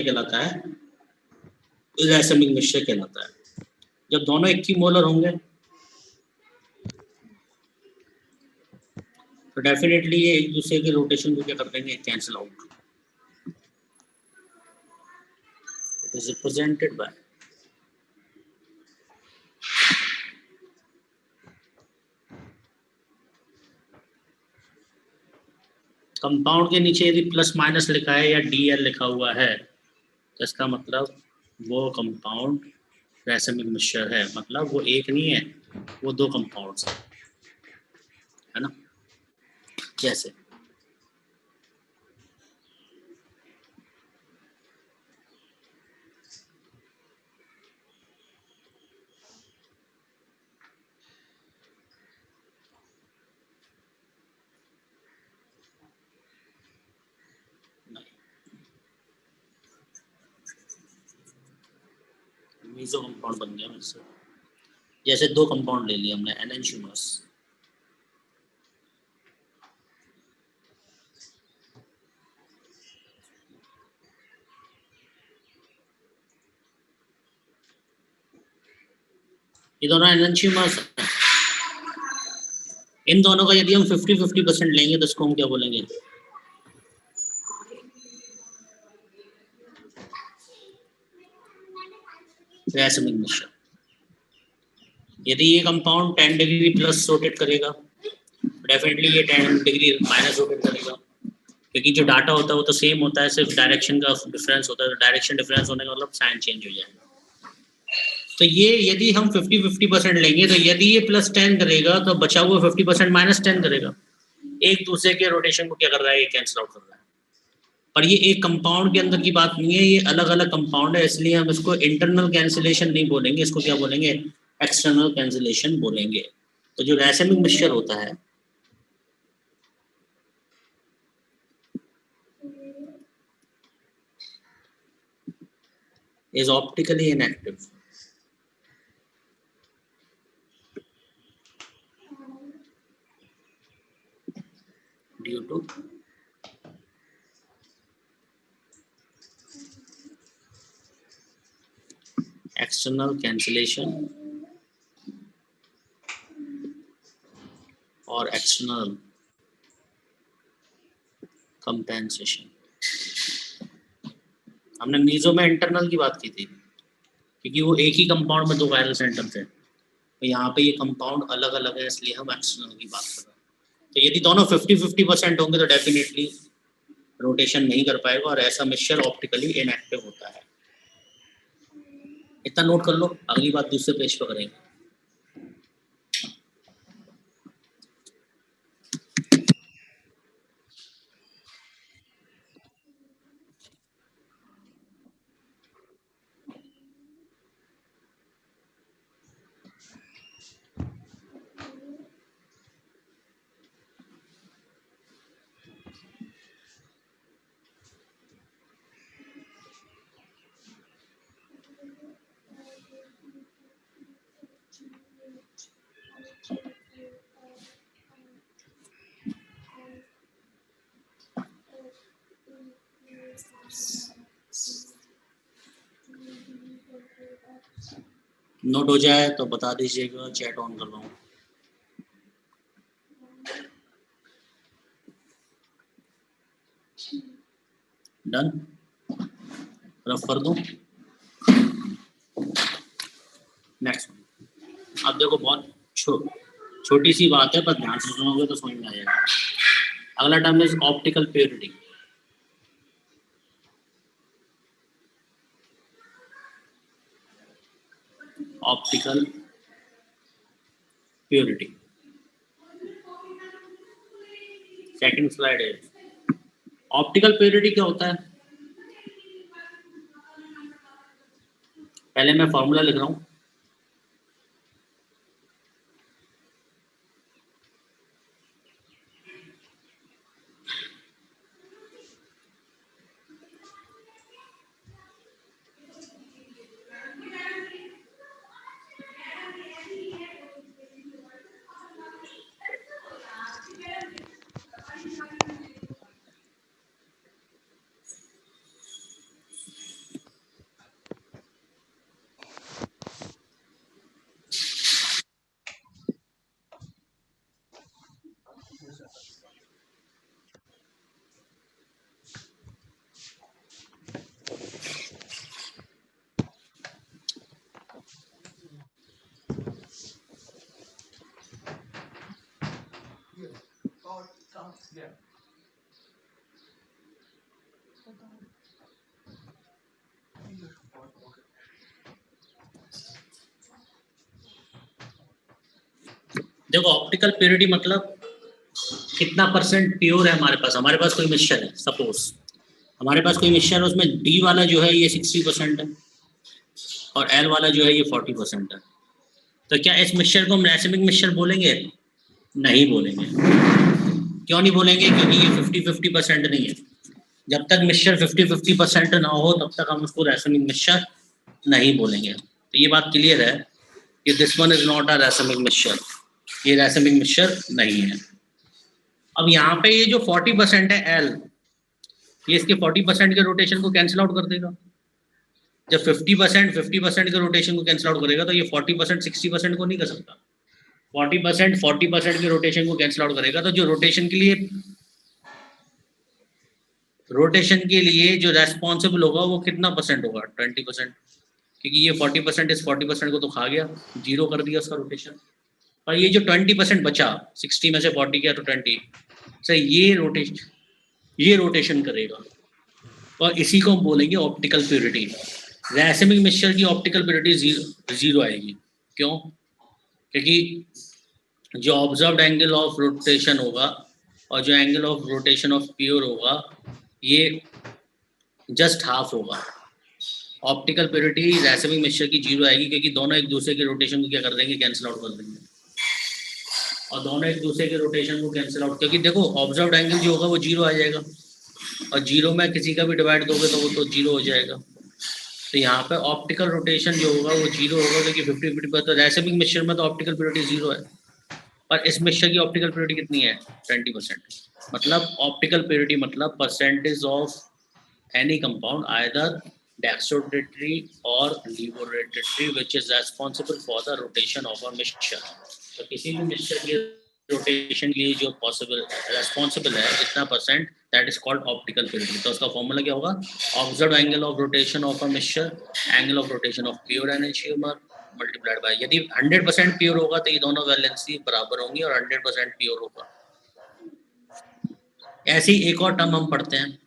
कहलाता है, रैसमिक मिक्सचर कहलाता है। जब दोनों एक ही मोलर होंगे तो डेफिनेटली ये एक दूसरे के रोटेशन को क्या कर देंगे, cancel out. It is represented by compound के नीचे यदि प्लस माइनस लिखा है या DL लिखा हुआ है तो इसका मतलब वो कंपाउंड रैसमिक मिक्सचर है, मतलब वो एक नहीं है, वो दो कंपाउंड्स है ना। जैसे मीजो कंपाउंड बन गया मेरे से। जैसे दो कंपाउंड ले लिया हमने एनएनशियमस, ये दोनों एनएनशियमस हैं। इन दोनों का यदि हम 50-50% लेंगे तो इसको हम क्या बोलेंगे, रैसमिक मिक्सचर। यदि ये कंपाउंड 10 डिग्री प्लस रोटेट करेगा, डेफिनेटली ये 10 डिग्री माइनस रोटेट करेगा, क्योंकि जो डाटा होता है वो तो सेम होता है, सिर्फ डायरेक्शन का डिफरेंस होता है। तो डायरेक्शन डिफरेंस होने का मतलब साइन चेंज हो जाएगा। तो ये यदि हम 50-50% लेंगे तो यदि ये +10 करेगा तो बचा हुआ 50% -10 करेगा। एक दूसरे के रोटेशन को क्या कर रहा है, ये कैंसिल आउट कर रहा है। पर ये एक कंपाउंड के अंदर की बात नहीं है, ये अलग अलग कंपाउंड है, इसलिए हम इसको इंटरनल कैंसिलेशन नहीं बोलेंगे, इसको क्या बोलेंगे, एक्सटर्नल कैंसिलेशन बोलेंगे। तो जो रैसमिक मिक्सचर होता है is optically inactive due to external cancellation और external compensation। हमने मीजो में इंटरनल की बात की थी क्योंकि वो एक ही कंपाउंड में दो वायरल सेंटर थे, तो यहाँ पे ये कंपाउंड अलग अलग है, इसलिए हम एक्सटर्नल की बात कर रहे हैं। तो यदि दोनों 50-50% होंगे तो डेफिनेटली रोटेशन नहीं कर पाएगा और ऐसा मिक्सचर ऑप्टिकली इनएक्टिव होता है। इतना नोट कर लो, अगली बात दूसरे पेज पर करेंगे। नोट हो जाए तो बता दीजिएगा, चैट ऑन कर रहा हूँ। डन, रफ कर दूं। नेक्स्ट, अब देखो बहुत छोटी सी बात है, पर ध्यान से सुनोगे तो समझ में आ जाएगा। अगला term is optical purity. Optical purity, second slide है। ऑप्टिकल प्योरिटी क्या होता है, पहले मैं फॉर्मूला लिख रहा हूँ। देखो ऑप्टिकल प्योरिटी मतलब कितना परसेंट प्योर है हमारे पास कोई मिक्सचर है, सपोज हमारे पास कोई मिक्सचर है, उसमें डी वाला जो है ये 60% है और एल वाला जो है ये 40% है, तो क्या इस मिक्सचर को हम रैसिमिक मिक्सचर बोलेंगे? नहीं बोलेंगे। क्यों नहीं बोलेंगे? क्योंकि ये 50-50% नहीं है। जब तक मिक्सचर 50-50% ना हो तब तक हम उसको रैसिमिक मिक्सचर नहीं बोलेंगे। तो ये बात क्लियर है कि this one is not a racemic mixture, ये रैसिमिक मिक्सचर नहीं है। अब यहाँ पे ये जो 40% है एल, ये इसके 40% के रोटेशन को कैंसिल आउट कर देगा। जब 50% के रोटेशन को कैंसिल आउट करेगा तो ये 40% 60% को नहीं कर सकता। 40% के रोटेशन को कैंसिल आउट करेगा, तो जो रोटेशन के लिए जो रेस्पॉन्सिबल होगा वो कितना परसेंट होगा? 20%, क्योंकि ये 40% इस 40% को तो खा गया, जीरो कर दिया उसका रोटेशन। और ये जो 20% बचा, 60 में से 40 गया तो 20, सर ये रोटेशन करेगा और इसी को हम बोलेंगे ऑप्टिकल प्योरिटी। रैसिमिक मिक्सचर की ऑप्टिकल प्योरिटी जीरो आएगी। क्यों? क्योंकि जो ऑब्जर्व्ड एंगल ऑफ रोटेशन होगा और जो angle of rotation of pure होगा ये जस्ट हाफ होगा। ऑप्टिकल प्योरिटी रैसिमिक मिक्सचर की जीरो आएगी क्योंकि दोनों एक दूसरे के रोटेशन को क्या कर देंगे? कैंसिल आउट कर देंगे। और दोनों एक दूसरे के रोटेशन को कैंसिल आउट, क्योंकि देखो ऑब्जर्व्ड एंगल जो होगा वो जीरो आ जाएगा और जीरो में किसी का भी डिवाइड दोगे तो वो तो जीरो हो जाएगा। तो यहाँ पे ऑप्टिकल रोटेशन जो होगा वो जीरो होगा क्योंकि 50-50 पर। तो रैसिमिक मिक्सचर में तो ऑप्टिकल प्योरिटी जीरो है, पर इस मिक्सचर की ऑप्टिकल प्योरिटी कितनी है? 20%। मतलब ऑप्टिकल प्योरिटी मतलब percentage of any compound either dextrorotatory और laevorotatory which is responsible for the rotation of a mixture. तो किसी भी मिक्सचर के रोटेशन के लिए जो रेस्पॉन्सिबल है जितना percent, that is called optical purity. तो उसका फॉर्मूला क्या होगा? Observed angle of rotation of a mixture, angle of rotation of pure enantiomer multiplied by, यदि 100% प्योर होगा तो ये दोनों वैलेंसी बराबर होंगी और 100% प्योर होगा। ऐसी एक और टर्म हम पढ़ते हैं,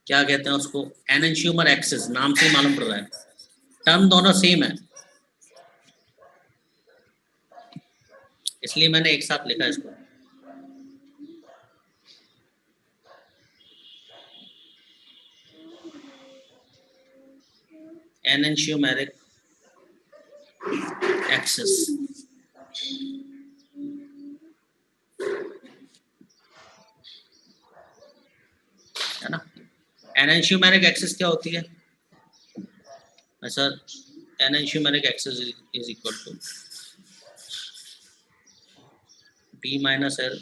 क्या कहते हैं उसको? एनंशियोमर एक्सिस, नाम से ही मालूम पड़ रहा है, टर्म दोनों सेम है इसलिए मैंने एक साथ लिखा इसको। एनंशियोमेरिक एक्सिस है ना। एनंशियोमेरिक एक्सिस क्या होती है sir? Enantiomeric excess is equal to d minus l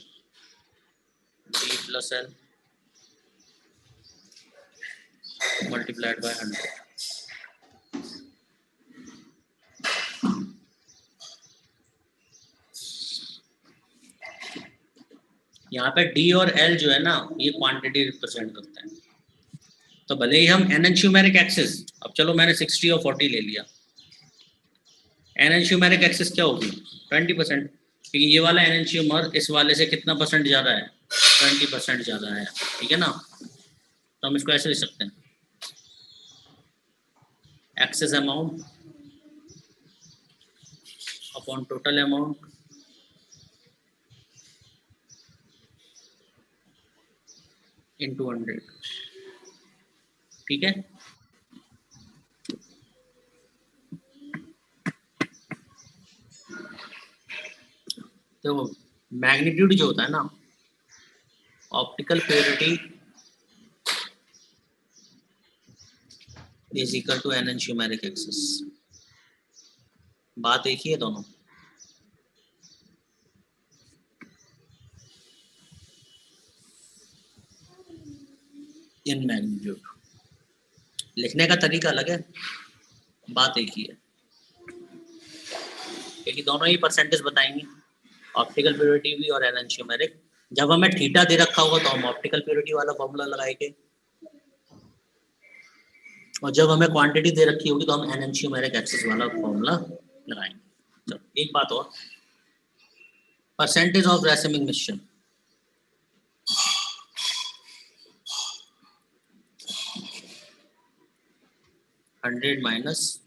d plus l multiplied by 100। यहाँ पे d और l जो है ना ये क्वांटिटी रिप्रेजेंट करते हैं। तो भले ही हम एनंशियोमेरिक एक्सिस, अब चलो मैंने 60 और 40 ले लिया, एनंशियोमेरिक एक्सिस क्या होगी? 20%, क्योंकि ये वाला एनंशियोमर इस वाले से कितना परसेंट ज़्यादा है? 20% ज़्यादा है, ठीक है ना। तो हम इसको ऐसे लिख सकते हैं, excess amount upon total amount into 100, ठीक है। तो मैग्नीट्यूड जो होता है ना, optical purity is equal to enantiomeric excess. बात एक ही है दोनों। इन मैग्नीट्यूड लिखने का तरीका अलग है, बात एक ही है, क्योंकि दोनों ही परसेंटेज बताएंगे, ऑप्टिकल प्योरिटी भी और एनंशियोमेरिक। जब हमें थीटा दे रखा होगा तो हम ऑप्टिकल प्योरिटी वाला फॉर्मूला लगाएंगे और जब हमें क्वांटिटी दे रखी होगी तो हम एनंशियोमेरिक एक्सिस वाला फॉर्मूला लगाएंगे। तो एक बात और, percentage of racemic mixture, 100 minus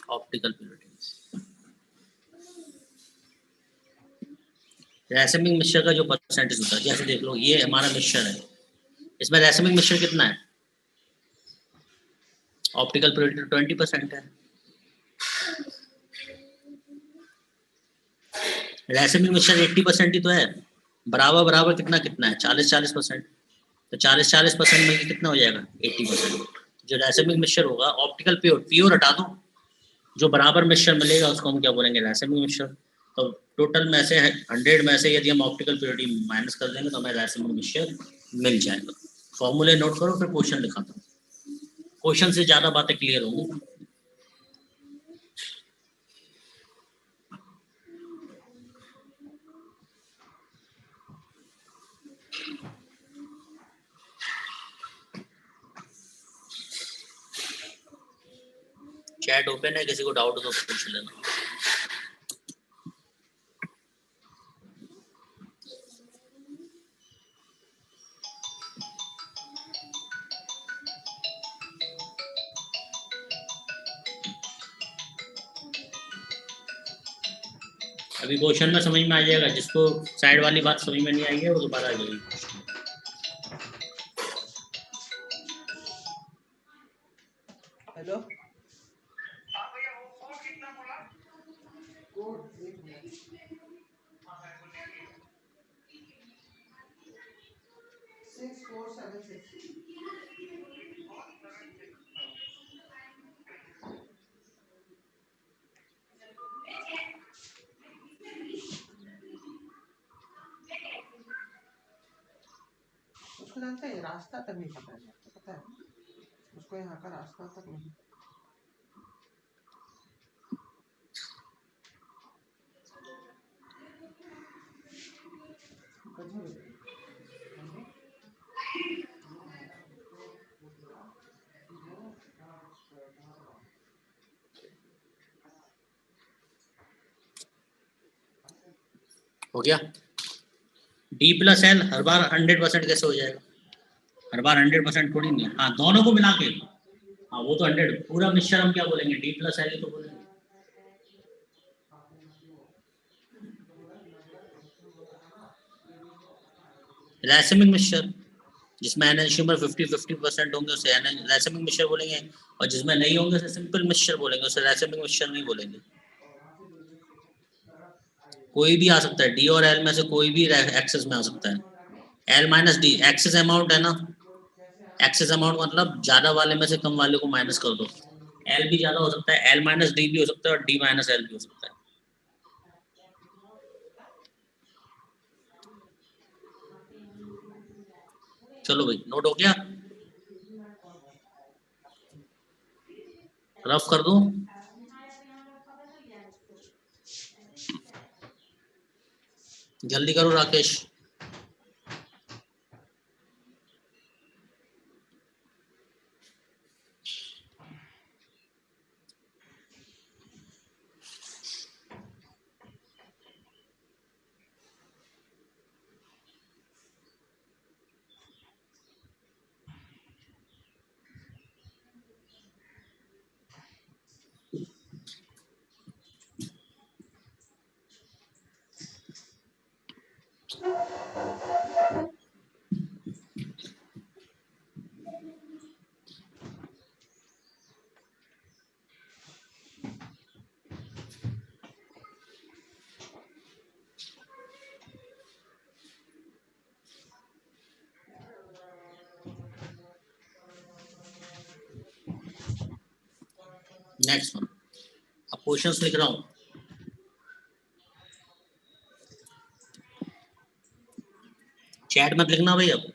optical purity. Racemic mixture का जो परसेंटेज होता है, जैसे देख लो ये हमारा मिक्सचर है, इसमें रैसमिक मिक्सचर कितना है, ऑप्टिकल प्योरिटी 20% है। रैसमिक मिक्सचर 80% ही तो है, बराबर बराबर कितना कितना है, 40-40%। तो 40-40% में कितना हो जाएगा, 80%। जो रैसमिक मिक्सचर होगा, ऑप्टिकल प्योर, प्योर हटा दो, जो बराबर मिक्सचर मिलेगा उसको हम क्या बोलेंगे, रैसमिक मिक्सचर। तो टोटल में से 100 में से यदि हम ऑप्टिकल प्योरिटी माइनस कर देंगे तो हमें रैसमिक मिक्सचर मिल जाएगा। फॉर्मूले नोट करो, फिर क्वेश्चन लिखाता हूँ, क्वेश्चन से ज्यादा बातें क्लियर होंगी। चैट ओपन है, किसी को डाउट हो तो पूछ लेना। अभी क्वेश्चन में समझ में आ जाएगा, जिसको साइड वाली बात समझ में नहीं आई है वो दोबारा आ जाएगी। हेलो, उसको जानते हैं, रास्ता तक नहीं पता है, आपको पता है उसको यहाँ का रास्ता तक नहीं। हो गया। डी प्लस एल हर बार 100% कैसे हो जाएगा, हर बार 100% थोड़ी नहीं है। हाँ, दोनों को मिला के, हाँ वो तो 100 पूरा मिक्सचर हम क्या बोलेंगे, डी प्लस एल ही तो बोलेंगे। रैसमिक मिक्सचर जिसमें एनएंशियमर 50-50% होंगे उसे रैसमिक मिक्सचर बोलेंगे, और जिसमें नहीं होंगे उसे सिंपल मिक्सचर बोलेंगे, उसे रैसमिक मिक्सचर नहीं बोलेंगे। कोई भी आ सकता है, डी और एल में से कोई भी एक्सेस में आ सकता है। L minus D excess amount है ना, एक्सेस अमाउंट मतलब ज्यादा वाले में से कम वाले को माइनस कर दो। एल भी ज्यादा हो सकता है, एल माइनस डी भी हो सकता है, और डी माइनस एल भी हो सकता है। चलो भाई, नोट हो गया, रफ कर दो। जल्दी करो राकेश। नेक्स्ट वन, अब क्वेश्चंस लिख रहा हूँ। चैट मत लिखना भाई अब।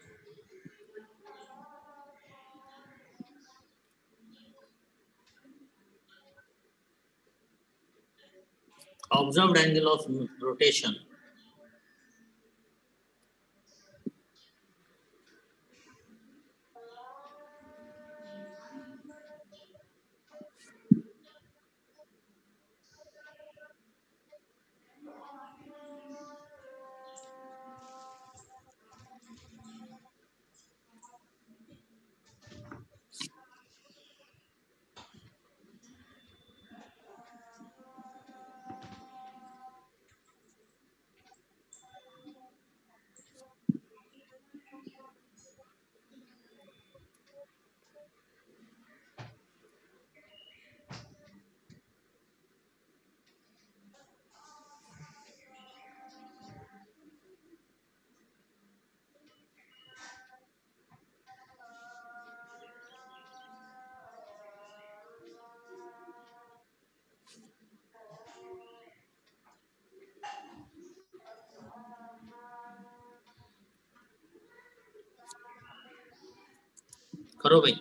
ऑब्जर्व्ड एंगल ऑफ रोटेशन, करो भाई।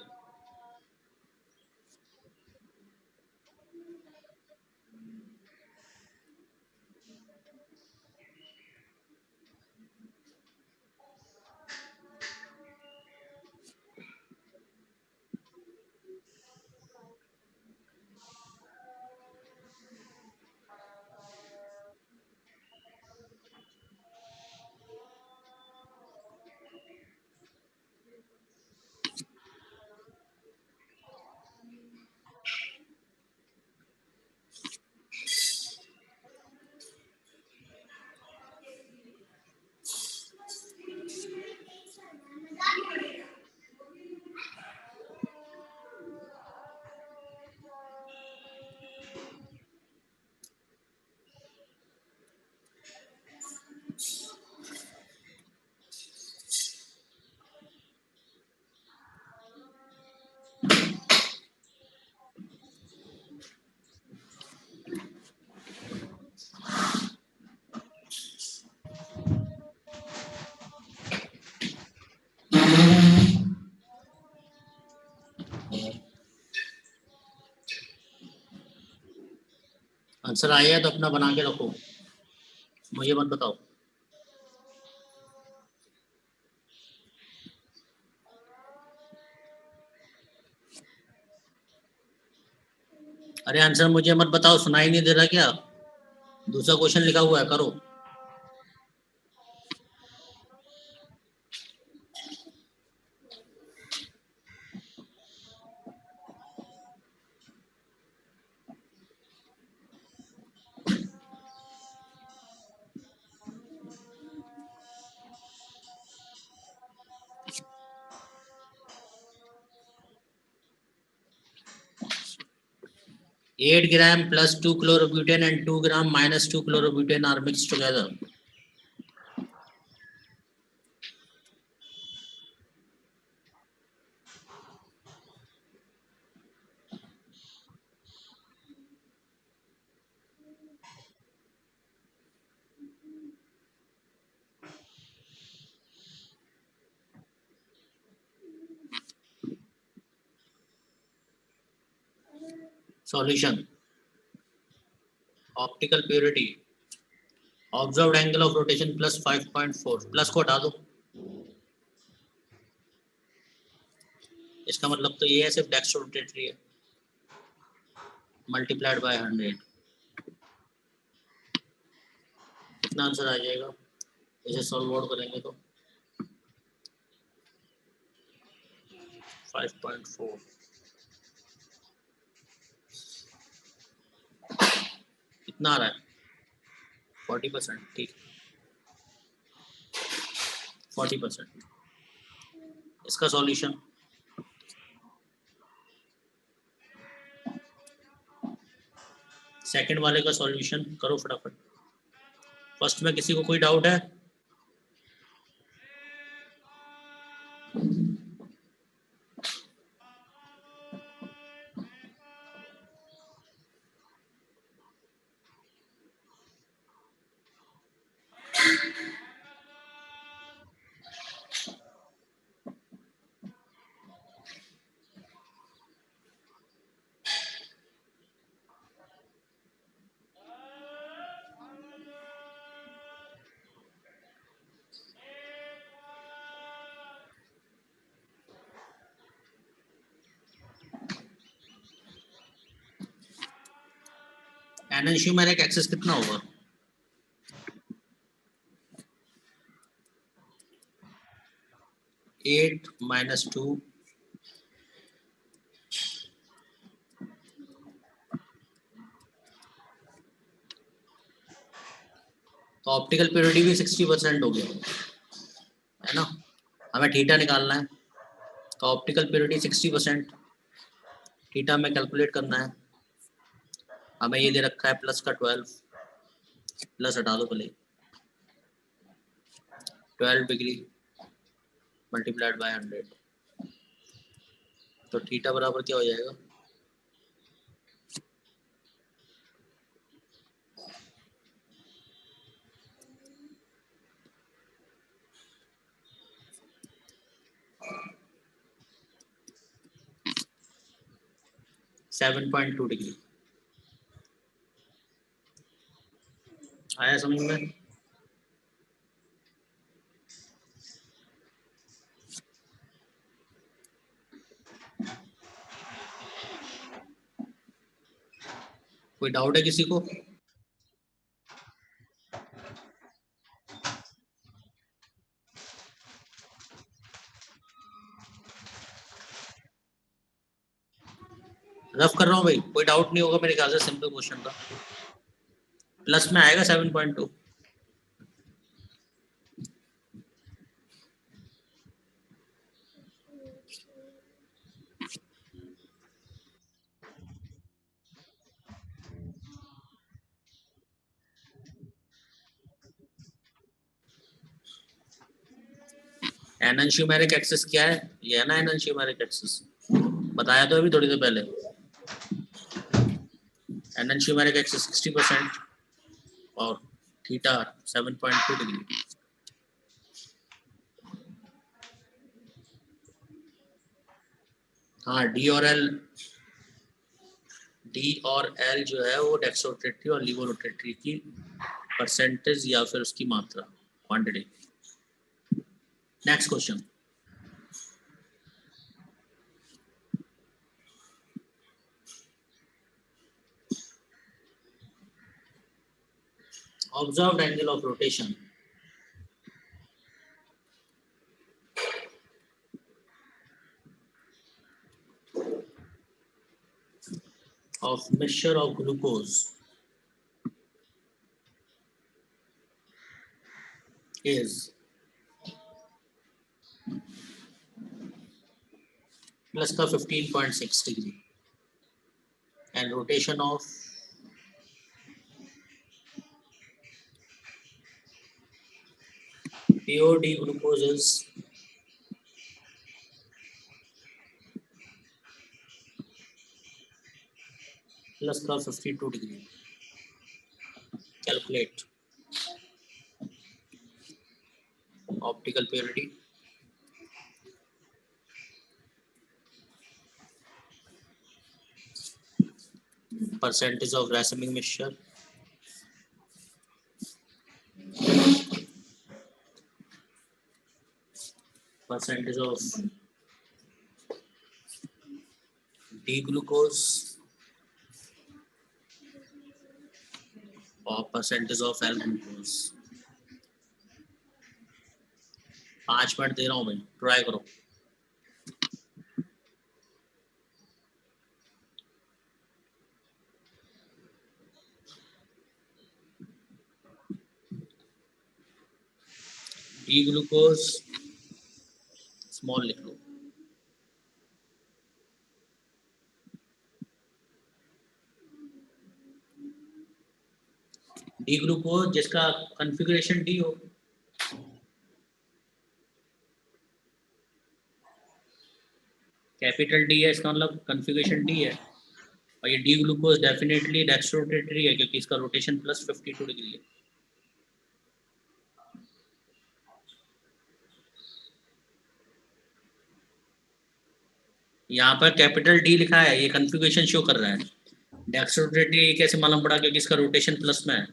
आंसर आया है तो अपना बना के रखो, मुझे मत बताओ। अरे आंसर मुझे मत बताओ, सुनाई नहीं दे रहा क्या? दूसरा क्वेश्चन लिखा हुआ है, करो। Eight gram plus 2 chlorobutane and 2 gram minus 2 chlorobutane are mixed together. Solution. Optical purity. Observed angle of rotation plus 5.4. Plus को हटा दो, इसका मतलब तो ये है सिर्फ डेक्स रोटेटरी है, मल्टीप्लाइड बाय 100। कितना आंसर आ जाएगा इसे सॉल्व आउट करेंगे तो? 5.4 कितना आ रहा है? 40%। ठीक, 40%। इसका सॉल्यूशन सेकंड वाले का सॉल्यूशन करो फटाफट। फर्स्ट में किसी को कोई डाउट है? एनएंशियोमेरिक एक्सेस कितना होगा? 8 minus 2 तो ऑप्टिकल प्योरिटी भी 60% हो गया है ना। हमें थीटा निकालना है, तो ऑप्टिकल प्योरिटी 60%, थीटा में कैलकुलेट करना है। हमें ये दे रखा है प्लस का 12, प्लस हटा दो पहले, 12 डिग्री मल्टीप्लाइड बाय 100, तो थीटा बराबर क्या हो जाएगा? 7.2 डिग्री। आया समझ में? कोई डाउट है किसी को? रफ कर रहा हूँ भाई, कोई डाउट नहीं होगा मेरे ख्याल से, सिंपल क्वेश्चन था। प्लस में आएगा 7.2। एनंशियोमेरिक एक्सिस क्या है? ये है ना एनंशियोमेरिक एक्सिस, बताया तो अभी थोड़ी देर पहले। एनंशियोमेरिक एक्सिस 60% और थीटा 7.2 डिग्री। हाँ, डी और एल जो है वो डेक्सो रोटेटरी और लीवो रोटेटरी की परसेंटेज या फिर उसकी मात्रा, quantity. Next question. Observed angle of rotation of mixture of glucose is plus का 15.6 degree and rotation of pure D glucose is plus का 52 degree. Calculate optical purity, percentage of racemic mixture, percentage of D glucose और percentage of L glucose। 5 minute दे रहा हूँ भाई, try करो। D glucose small लिख लो। D glucose जिसका configuration D हो, capital D है, इसका मतलब कॉन्फ़िगरेशन डी है। और ये डी ग्लूकोज डेफिनेटली डेक्सट्रोरोटेटरी है क्योंकि इसका रोटेशन प्लस 52 डिग्री है। यहाँ पर कैपिटल डी लिखा है, ये कॉन्फ़िगरेशन शो कर रहा है। डेक्सट्रोरोटेटरी कैसे मालूम पड़ा? क्योंकि इसका रोटेशन प्लस में है।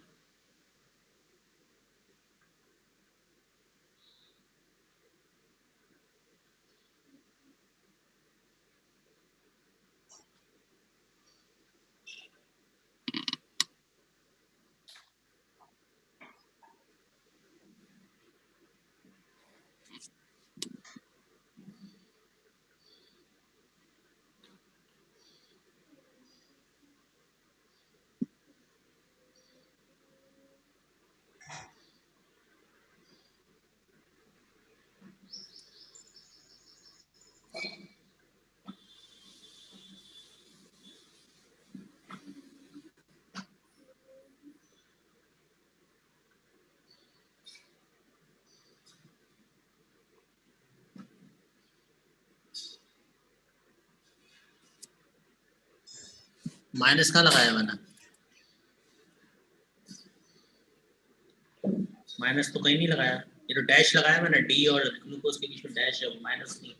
माइनस कहाँ लगाया मैंने? माइनस तो कहीं नहीं लगाया, ये तो डैश लगाया मैंने। डी और ग्लूकोज के बीच में डैश है, माइनस नहीं।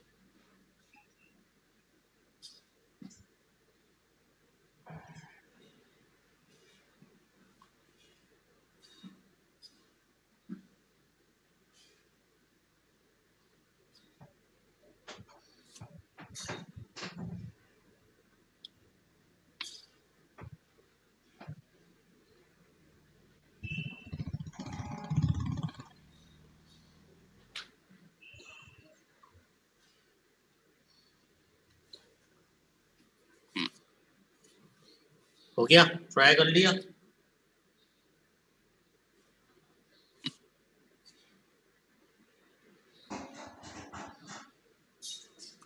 हो गया, ट्राई कर लिया।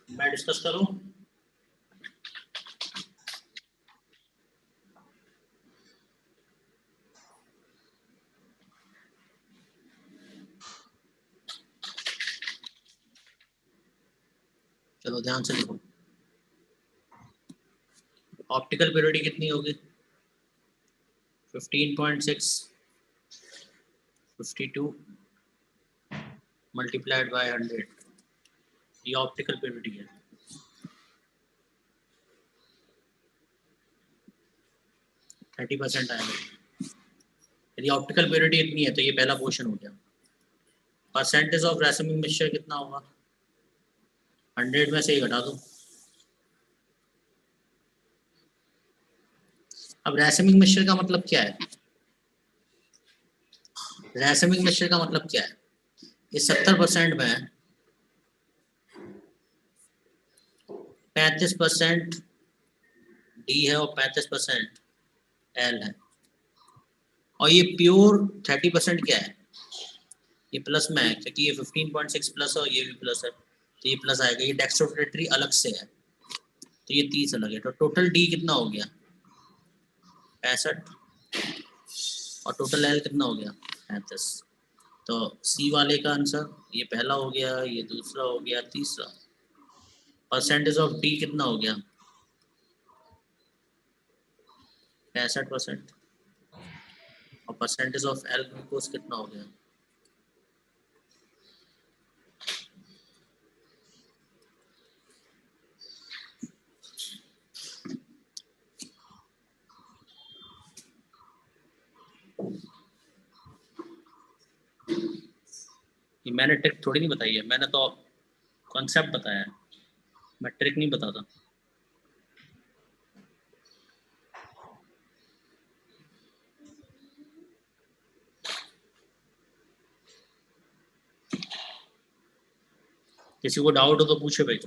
मैं डिस्कस करूं? चलो ध्यान से देखो, ऑप्टिकल प्योरिटी कितनी होगी? 15.6 52 मल्टीप्लाइड बाय 100, ये ऑप्टिकल प्योरिटी है। थर्टी % आएगा। यदि ऑप्टिकल प्योरिटी इतनी है तो ये पहला क्वेश्चन हो गया। परसेंटेज ऑफ रैसमिक मिक्सचर कितना होगा? 100 में से ही घटा दो। अब रैसमिक मिक्सचर का मतलब क्या है? रैसमिक मिक्सचर का मतलब क्या है? ये 70% में 35% डी है और 35% एल है, और ये प्योर 30% क्या है? ये प्लस में है क्योंकि ये 15.6 प्लस और ये भी प्लस है, तो ये प्लस आएगा। ये डेक्स्ट्रोफिलेटरी अलग से है, तो ये 30 अलग है। तो टोटल डी कितना हो गया? 65। और टोटल एल कितना हो गया? 35। तो सी वाले का आंसर ये पहला हो गया, ये दूसरा हो गया, तीसरा। परसेंटेज ऑफ डी कितना हो गया? 65%। और परसेंटेज ऑफ एल ग्लूकोज कितना हो गया? ये मैंने ट्रिक थोड़ी नहीं बताई है, मैंने तो कॉन्सेप्ट बताया है, मैं ट्रिक नहीं बताता। किसी को डाउट हो तो पूछे भाई।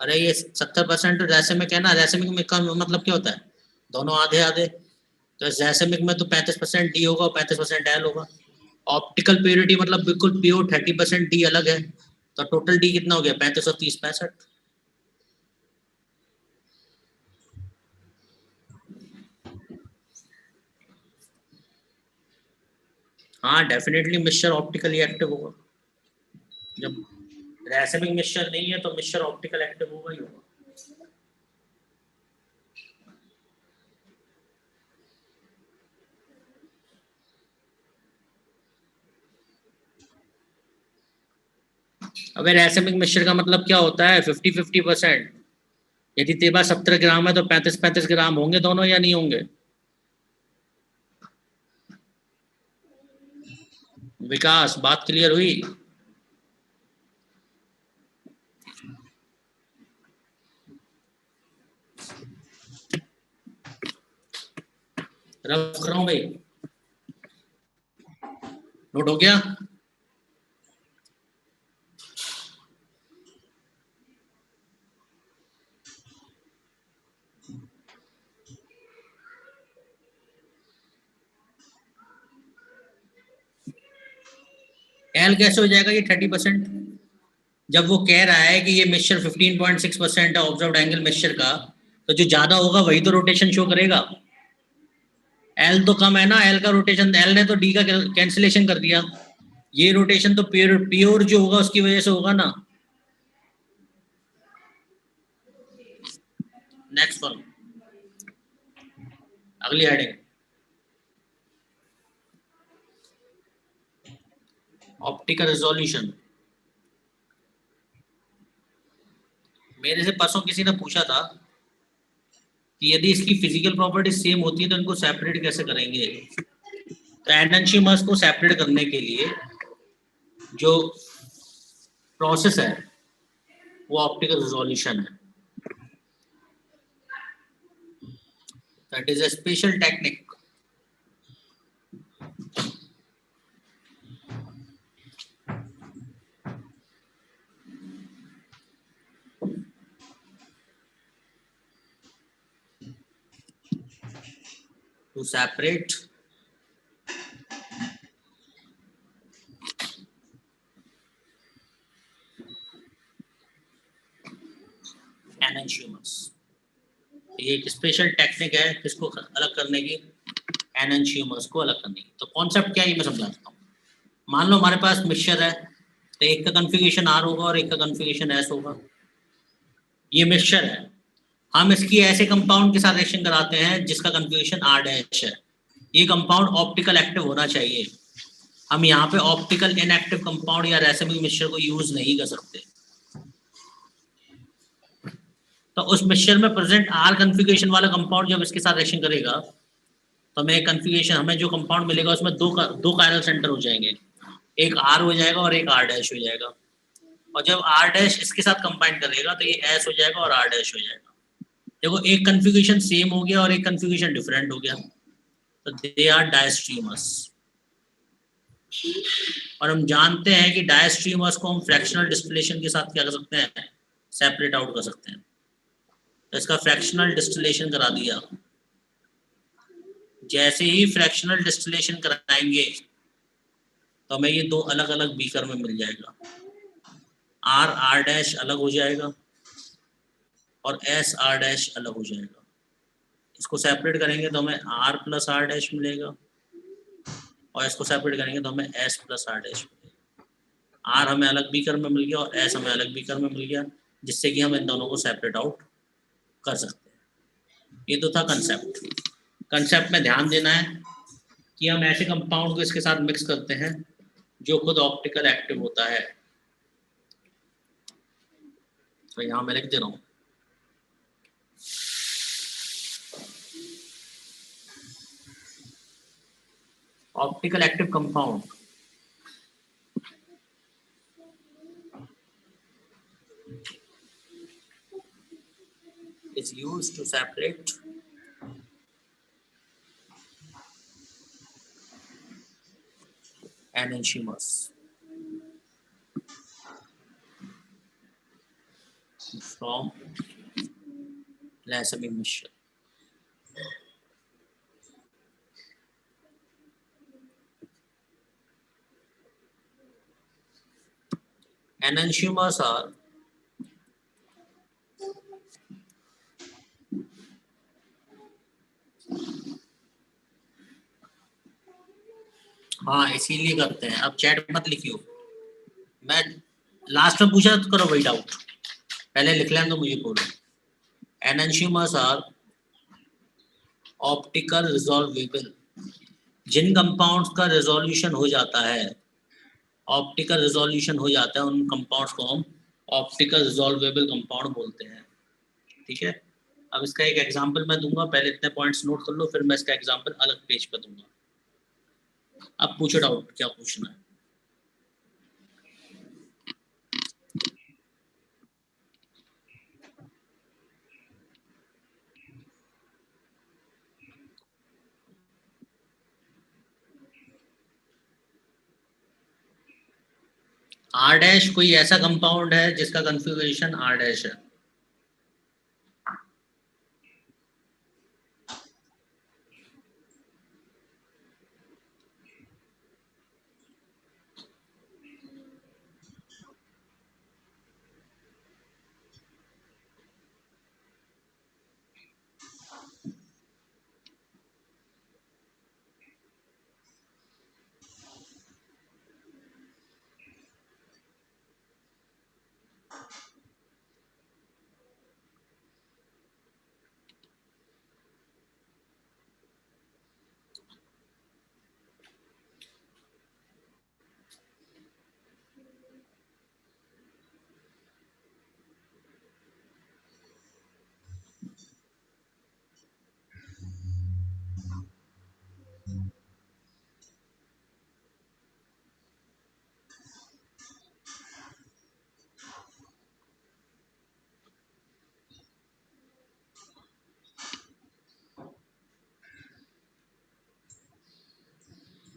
अरे ये 70% रैसेमिक है ना, रैसेमिक का मतलब क्या होता है? दोनों आधे आधे। तो रैसेमिक में तो 35% डी होगा और 35% एल होगा। ऑप्टिकल प्योरिटी मतलब बिल्कुल प्योर 30% डी अलग है। तो टोटल डी कितना हो गया? 35 और 30 65। हाँ डेफिनेटली मिक्सचर ऑप्टिकली एक्टिव होगा। जब रैसेमिक मिक्सचर नहीं है तो मिक्सचर ऑप्टिकल एक्टिव होगा ही होगा। अगर रैसेमिक मिक्सचर का मतलब क्या होता है? 50-50%। यदि तेबा 70 ग्राम है तो 35-35 ग्राम होंगे दोनों या नहीं होंगे? विकास, बात क्लियर हुई? रख रहा हूं भाई, नोट हो गया? एल कैसे हो जाएगा ये 30%? जब वो कह रहा है कि ये मिक्सचर 15.6% है ऑब्जर्व्ड एंगल मिक्सचर का, तो जो ज्यादा होगा वही तो रोटेशन शो करेगा। एल तो कम है ना, एल का रोटेशन, एल ने तो डी का कैंसिलेशन कर दिया। ये रोटेशन तो प्योर प्योर जो होगा उसकी वजह से होगा ना। नेक्स्ट वन, अगली हेडिंग, ऑप्टिकल रिजोल्यूशन। मेरे से परसों किसी ने पूछा था कि यदि इसकी फिजिकल प्रॉपर्टी सेम होती है तो इनको सेपरेट कैसे करेंगे। तो एनंशियमर्स को सेपरेट करने के लिए जो प्रोसेस है वो ऑप्टिकल रिजोल्यूशन है। That is a special technique. To separate enantiomers. ये एक स्पेशल टेक्निक है किसको अलग करने की, एनंशियोमर्स को अलग करने की। तो कॉन्सेप्ट क्या है ये मैं समझाता हूँ। मान लो हमारे पास मिक्सचर है, तो एक का कॉन्फ़िगरेशन आर होगा और एक का कॉन्फ़िगरेशन एस होगा। ये मिक्सचर है, हम इसकी ऐसे कंपाउंड के साथ रिएक्शन कराते हैं जिसका कॉन्फ़िगरेशन आर डैश है। ये कंपाउंड ऑप्टिकल एक्टिव होना चाहिए। हम यहाँ पे ऑप्टिकल इनएक्टिव कंपाउंड या रेसिमिक मिक्सचर को यूज नहीं कर सकते। तो उस मिक्सचर में प्रेजेंट आर कॉन्फ़िगरेशन वाला कंपाउंड जब इसके साथ रिएक्शन करेगा तो हमें कॉन्फ़िगरेशन, हमें जो कंपाउंड मिलेगा उसमें दो कायरल सेंटर हो जाएंगे, एक आर हो जाएगा और एक आर डैश हो जाएगा। और जब आर डैश इसके साथ कंबाइन करेगा तो ये एस हो जाएगा और आर डैश हो जाएगा। देखो एक कॉन्फ़िगरेशन सेम हो गया और एक कॉन्फ़िगरेशन डिफरेंट हो गया, तो दे आर डायस्ट्रीमर्स। और हम जानते हैं कि डायस्ट्रीमर्स को हम फ्रैक्शनल डिस्टिलेशन के साथ क्या कर सकते हैं, सेपरेट आउट कर सकते हैं। तो इसका फ्रैक्शनल डिस्टिलेशन करा दिया। जैसे ही फ्रैक्शनल डिस्टिलेशन कराएंगे तो हमें ये दो अलग अलग बीकर में मिल जाएगा। आर आर डैश अलग हो जाएगा और एस आर डैश अलग हो जाएगा। इसको सेपरेट करेंगे तो हमें आर प्लस आर डैश मिलेगा और इसको सेपरेट करेंगे तो हमें एस प्लस आर डैश मिलेगा। आर हमें अलग बीकर में मिल गया और एस हमें अलग बीकर में मिल गया, जिससे कि हम इन दोनों को सेपरेट आउट कर सकते हैं। ये तो था कंसेप्ट। कंसेप्ट में ध्यान देना है कि हम ऐसे कंपाउंड को इसके साथ मिक्स करते हैं जो खुद ऑप्टिकल एक्टिव होता है। तो यहाँ मैं लिख दे रहा हूँ, optical active compound is used to separate enantiomers from racemic mixture. Enantiomers are हाँ इसीलिए करते हैं। अब चैट मत लिखियो, मैं लास्ट में पूछा तो करो वही डाउट, पहले लिख लें तो मुझे बोलो। एनंशियोमर्स आर ऑप्टिकल रिजॉल्वेबल। जिन कंपाउंड्स का रिजोल्यूशन हो जाता है, ऑप्टिकल रिजोल्यूशन हो जाता है, उन कंपाउंड्स को हम ऑप्टिकल रिजॉल्वेबल कंपाउंड बोलते हैं। ठीक है, अब इसका एक एग्जांपल मैं दूंगा, पहले इतने पॉइंट्स नोट कर लो, फिर मैं इसका एग्जांपल अलग पेज पे दूंगा। अब पूछो डाउट, क्या पूछना है। आर डैश कोई ऐसा कंपाउंड है जिसका कॉन्फ़िगरेशन आर डैश है।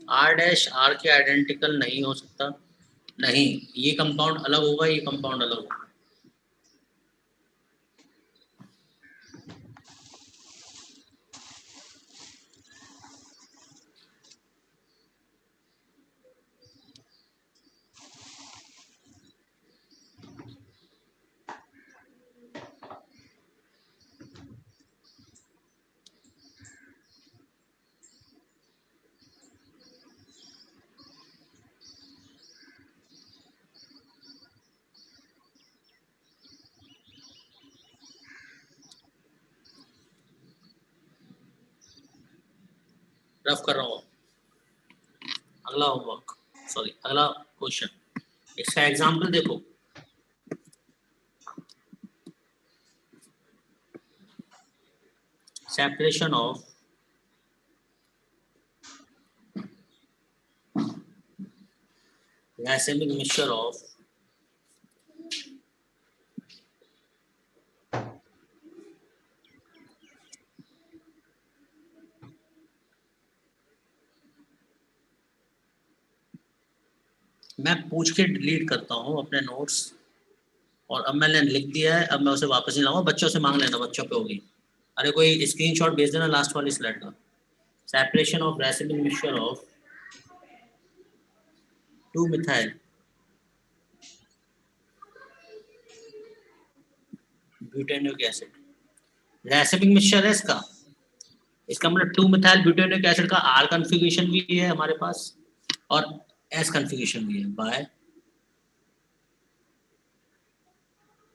आर डैश आर के आइडेंटिकल नहीं हो सकता, नहीं, ये कंपाउंड अलग होगा, ये कंपाउंड अलग होगा। रफ कर रहा हूँ। अगला होमवर्क, सॉरी अगला क्वेश्चन, इसका एग्जाम्पल देखो। Separation of racemic mixture of मैं पूछ के डिलीट करता हूँ अपने नोट्स, और अब मैंने लिख दिया है, अब मैं उसे वापस नहीं लाऊंगा, बच्चों से मांग लेना, बच्चों पे होगी। अरे कोई स्क्रीनशॉट भेज देना लास्ट वाली स्लाइड का। Separation of racemic mixture of 2-methyl butanoic acid, racemic mixture है इसका, इसका मतलब 2-methyl ब्यूटेनिक एसिड का R कन्फिगरेशन भी है हमारे पास और S कन्फिगरेशन भी है बाय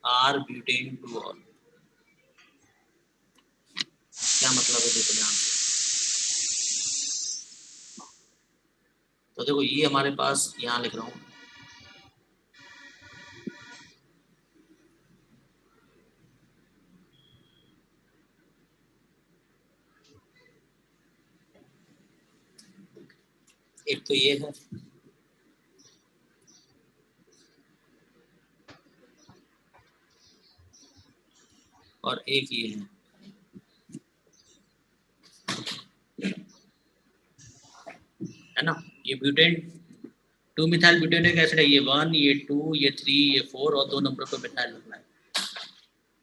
R ब्यूटेन 2-ऑल। क्या मतलब है देखो ध्यान से। तो देखो ये हमारे पास यहाँ लिख रहा हूँ, एक तो ये है, और एक ये है ना, ये ब्यूटेन 2-मिथाइल ब्यूटेनिक एसिड है, ये 1, ये 2, ये 3, ये 4 और 2 नंबर पे मिथाइल लग रहा है।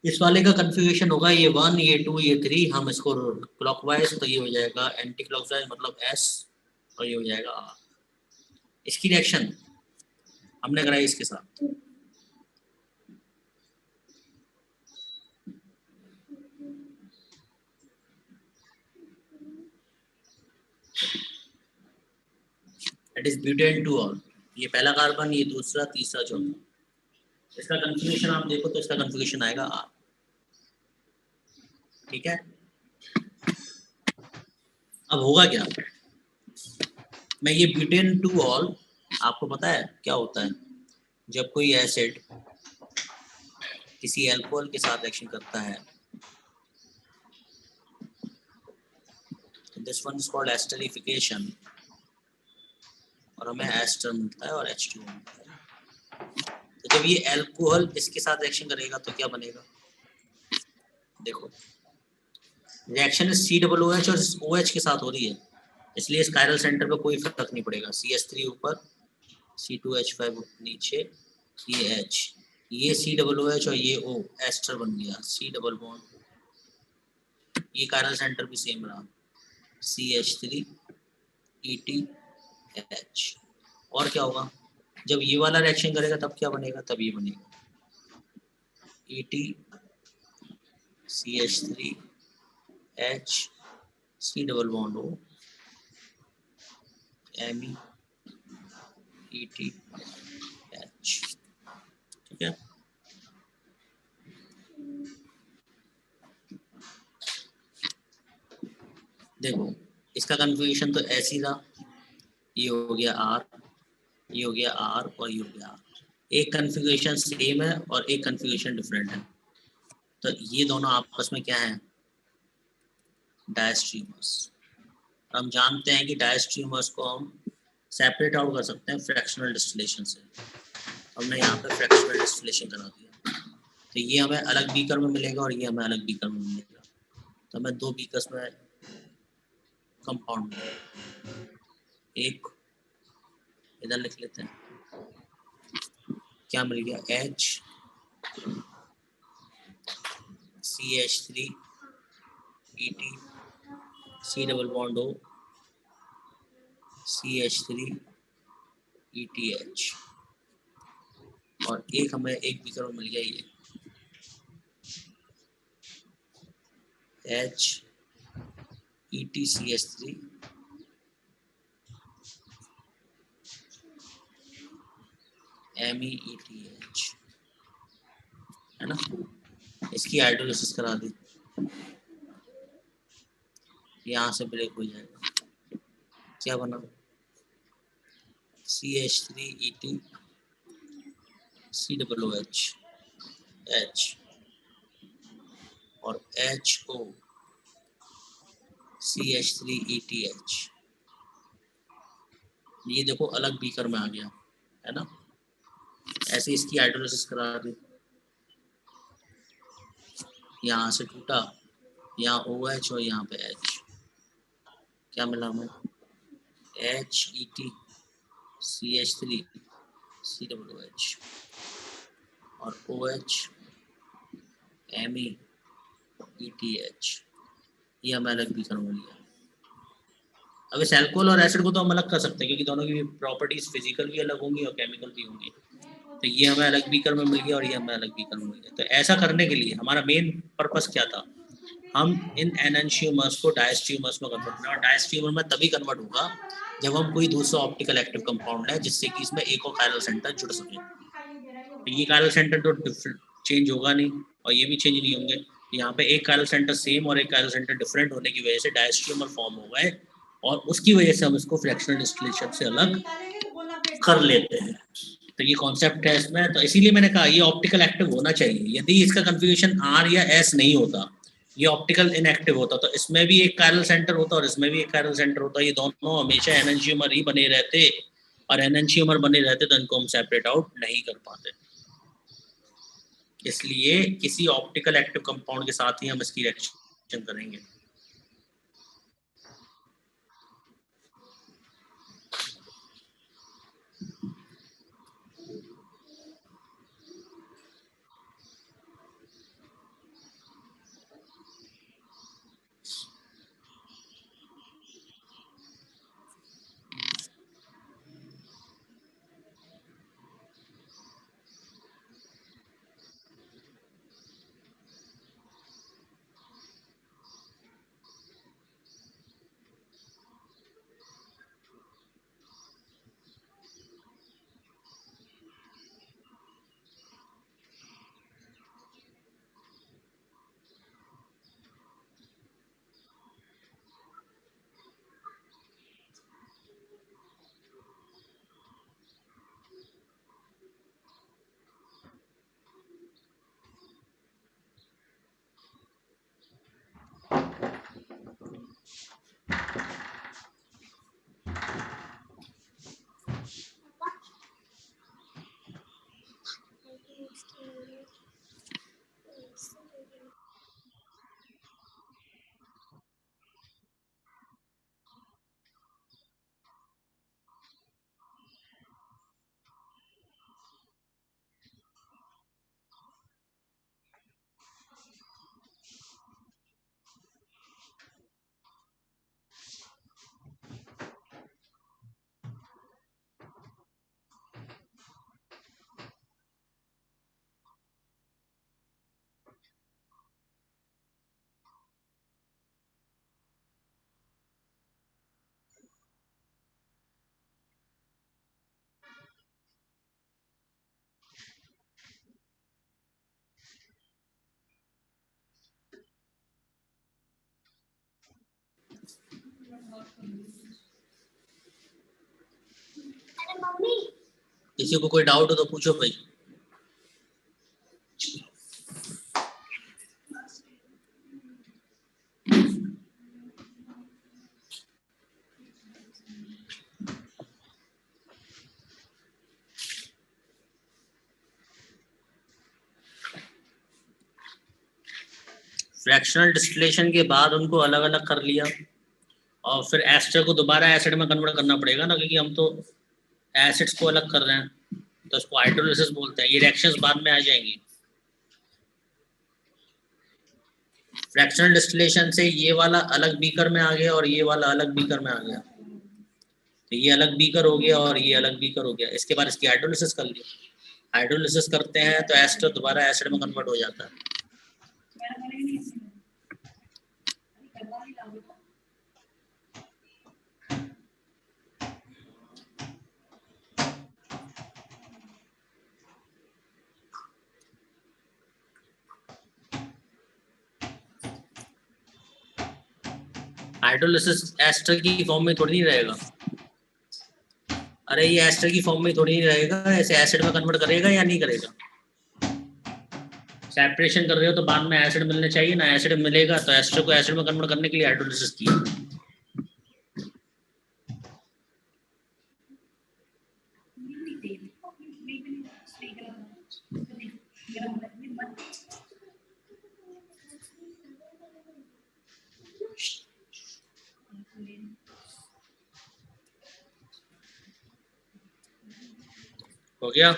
इस वाले का कन्फिगरेशन होगा ये 1, ये 2, ये 3, हम इसको क्लॉकवाइज, तो ये हो जाएगा एंटी क्लॉकवाइज मतलब S, और ये हो जाएगा R। इसकी रिएक्शन हमने कराई इसके साथ, इट इज ब्यूटेन 2-ऑल, ये पहला कार्बन, ये दूसरा, तीसरा, चौथा। इसका कन्फिगरेशन आप देखो तो इसका कन्फिगरेशन आएगा R। ठीक है, अब होगा क्या, मैं ये ब्यूटेन 2-ऑल, आपको पता है क्या होता है जब कोई एसिड किसी अल्कोहल के साथ एक्शन करता है, this one is called esterification, और हमें एस्टर मिलता है और H2O मिलता है। तो जब ये अल्कोहल इसके साथ रिएक्शन करेगा तो क्या बनेगा, देखो रिएक्शन COOH और OH के साथ हो रही है, इसलिए इस कायरल सेंटर पे कोई फर्क नहीं पड़ेगा। CH3 ऊपर, C2H5 नीचे, ये H, ये COOH और ये O एस्टर बन गया, C डबल बॉन्ड, ये कायरल सेंटर भी सेम रहा, CH3 ETH। और क्या होगा, जब ये वाला रिएक्शन करेगा तब क्या बनेगा, तब ये बनेगा ET CH3 H C double bond O Me ETH। ठीक है, देखो इसका कन्फिगरेशन तो ऐसे ही था, ये हो गया R, ये हो गया R और ये हो गया R। एक कन्फिगरेशन सेम है और एक कन्फिगरेशन डिफरेंट है, तो ये दोनों आपस में क्या है, डायस्ट्रीमर्स। हम जानते हैं कि डायस्ट्रीमर्स को हम सेपरेट आउट कर सकते हैं फ्रैक्शनल डिस्टिलेशन से, हमने यहाँ पे फ्रैक्शनल डिस्टिलेशन करा दिया, तो ये हमें अलग बीकर में मिलेगा और ये हमें अलग बीकर में मिलेगा, तो हमें 2 बीकर्स में कंपाउंड मिलेगा। एक इधर लिख लेते हैं, क्या मिल गया, H CH3 ET C double bond O CH3 ETH, और एक हमें एक बीकर में मिल गया ये H ETCH3 MEETH, है ना। इसकी हाइड्रोलिसिस करा दी, यहाँ से ब्रेक हो जाएगा, क्या बना CH3ET COOH H और HO CH3ETH, ये देखो अलग बीकर में आ गया, है ना। ऐसे इसकी हाइड्रोलिसिस करा दी, यहाँ से टूटा, यहाँ OH और यहाँ पे H, क्या मिला हमें HET CH3 COOH और OH MEETH, ये हमें अलग बीकर में लिया। अब इस अल्कोहल और एसिड को तो हम अलग कर सकते हैं क्योंकि दोनों की प्रॉपर्टीज फिजिकल भी अलग होंगी और केमिकल भी होंगी, तो ये हमें अलग बीकर में मिल गया और ये हमें अलग बीकर में मिल गया। तो ऐसा करने के लिए हमारा मेन पर्पस क्या था, हम इन एनएनशियोमर्स को डायस्टियोमर्स में कन्वर्ट करना, और डायस्टियोमर में तभी कन्वर्ट होगा जब हम कोई दूसरा ऑप्टिकल एक्टिव कंपाउंड है जिससे कि इसमें एक और कायरल सेंटर जुड़ सके। तो ये कायरल सेंटर तो चेंज होगा नहीं और ये भी चेंज नहीं होंगे, यहाँ पे एक कायरल सेंटर सेम और एक कायरल सेंटर डिफरेंट होने की वजह से डायस्टियोमर फॉर्म हो गए, और उसकी वजह से हम इसको फ्रैक्शनल डिस्टिलेशन से अलग कर लेते हैं। तो ये कॉन्सेप्ट है इसमें, तो इसीलिए मैंने कहा ये ऑप्टिकल एक्टिव होना चाहिए। यदि इसका कन्फ्यूजन R या S नहीं होता, ये ऑप्टिकल इनएक्टिव होता, तो इसमें भी एक कायरल सेंटर होता और इसमें भी एक कायरल सेंटर होता, ये दोनों हमेशा एनएनशियोमर ही बने रहते, और एनएनशियोमर बने रहते तो इनको हम सेपरेट आउट नहीं कर पाते। इसलिए किसी ऑप्टिकल एक्टिव कंपाउंड के साथ ही हम इसकी रिएक्शन करेंगे। किसी को कोई डाउट हो तो पूछो भाई। फ्रैक्शनल डिस्टिलेशन के बाद उनको अलग अलग कर लिया और फिर एस्टर को दोबारा एसिड में कन्वर्ट करना पड़ेगा ना, क्योंकि हम तो एसिड्स को अलग कर रहे हैं, तो इसको हाइड्रोलिसिस बोलते हैं। ये रिएक्शंस बाद में आ जाएंगी। फ्रैक्शनल डिस्टिलेशन से ये वाला अलग बीकर में आ गया और ये वाला अलग बीकर में आ गया, तो ये अलग बीकर हो गया और ये अलग बीकर हो गया। इसके बाद इसकी हाइड्रोलिसिस कर लिया। हाइड्रोलिसिस करते हैं तो एस्टर दोबारा एसिड में कन्वर्ट हो जाता है। हाइड्रोलिसिस एस्टर की फॉर्म में थोड़ी नहीं रहेगा। अरे ये एस्टर की फॉर्म में थोड़ी नहीं रहेगा, ऐसे एसिड में कन्वर्ट करेगा या नहीं करेगा। सेपरेशन कर रहे हो तो बाद में एसिड मिलने चाहिए ना, एसिड मिलेगा तो एस्टर को एसिड में कन्वर्ट करने के लिए हाइड्रोलिसिस किया। हो गया।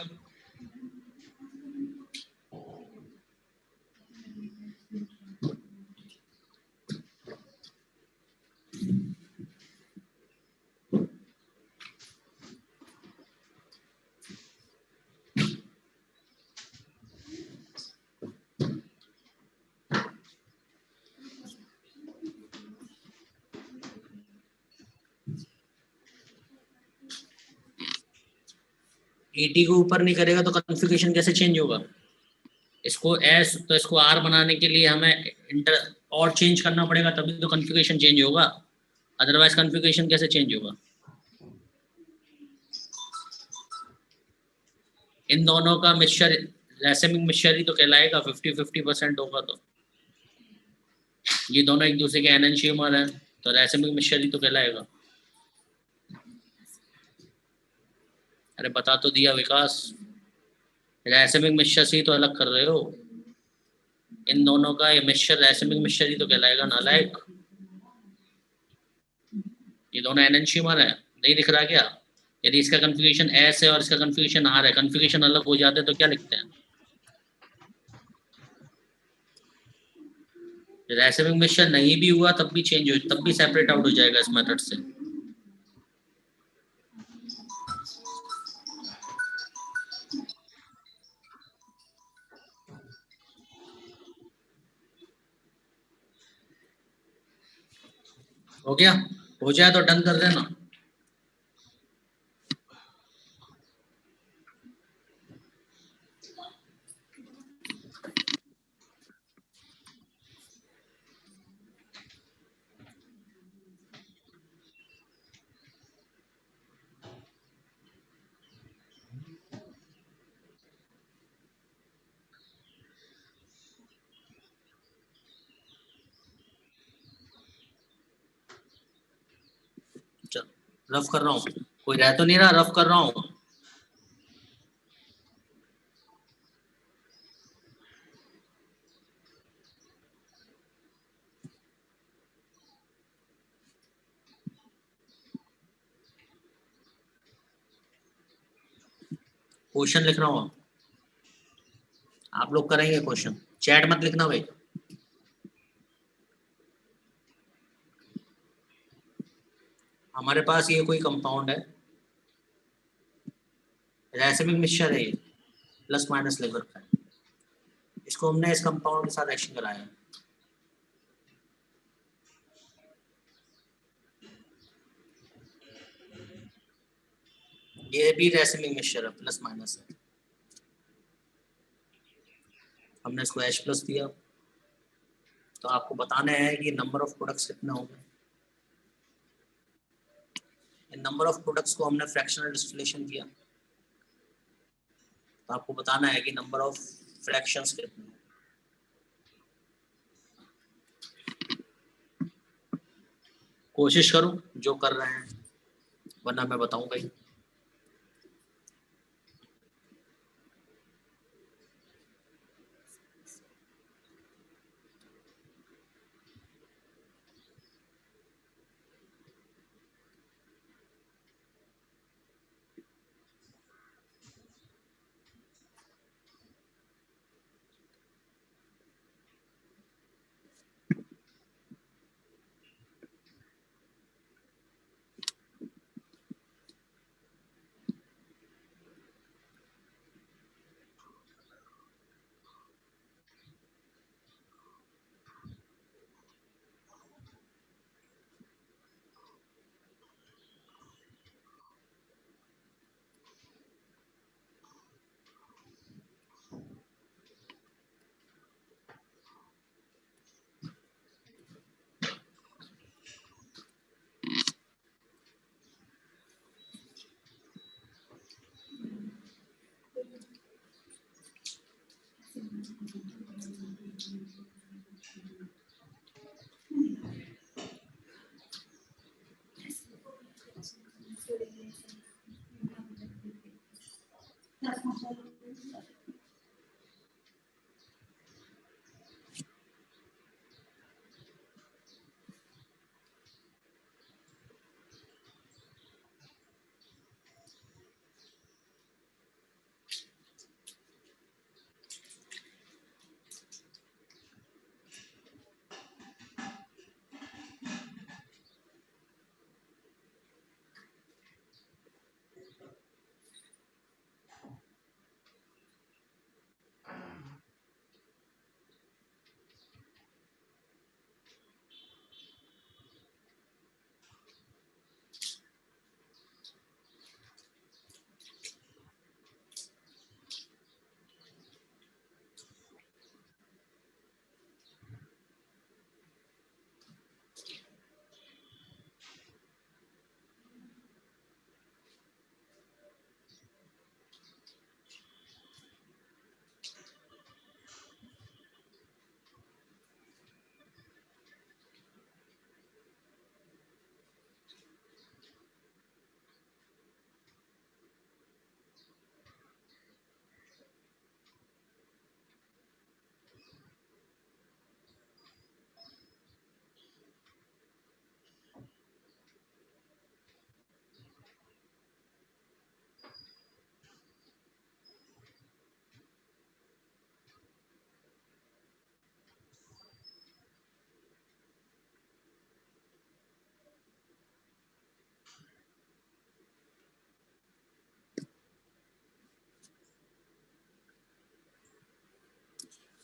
ET को ऊपर नहीं करेगा तो कॉन्फ़िगरेशन कैसे चेंज होगा। इसको S तो इसको R बनाने के लिए हमें इंटर और चेंज करना पड़ेगा, तभी तो कॉन्फ़िगरेशन चेंज होगा, अदरवाइज कॉन्फ़िगरेशन कैसे चेंज होगा। इन दोनों का मिक्सचर रैसेमिक मिक्सचर ही तो कहलाएगा। 50-50% होगा तो ये दोनों एक दूसरे के एनंशियमर हैं, तो रैसेमिक मिक्सचर ही तो कहलाएगा। अरे बता तो दिया विकास, रैसेमिक मिक्सचर से ही तो अलग कर रहे हो। इन दोनों का ये मिक्सचर रैसेमिक मिक्सचर ही तो कहलाएगा नालायक। ये दोनों एनंशियमर है, नहीं दिख रहा क्या। यदि इसका कन्फिगरेशन S है और इसका कन्फिगरेशन R है, कन्फिगरेशन अलग हो जाते तो क्या लिखते हैं। रैसेमिक मिक्सचर नहीं भी हुआ तब भी चेंज हो, तब भी सेपरेट आउट हो जाएगा इस मेथड से। हो गया, हो जाए तो डन कर देना। रफ कर रहा हूँ, कोई रह तो नहीं रहा, रफ कर रहा हूँ। क्वेश्चन लिख रहा हूँ, आप लोग करेंगे क्वेश्चन, चैट मत लिखना भाई। हमारे पास ये कोई कंपाउंड है, रैसेमिक मिक्सचर है ये, प्लस माइनस लेवल का है। इसको हमने इस कंपाउंड के साथ एक्शन कराया, ये भी रैसेमिक मिक्सचर है, प्लस माइनस है। हमने इसको H प्लस दिया, तो आपको बताना है कि नंबर ऑफ प्रोडक्ट्स कितने होंगे। नंबर ऑफ प्रोडक्ट्स को हमने फ्रैक्शनल डिस्टिलेशन किया, तो आपको बताना है कि नंबर ऑफ फ्रैक्शंस कितने हैं। कोशिश करो जो कर रहे हैं, वरना मैं बताऊंगा ही।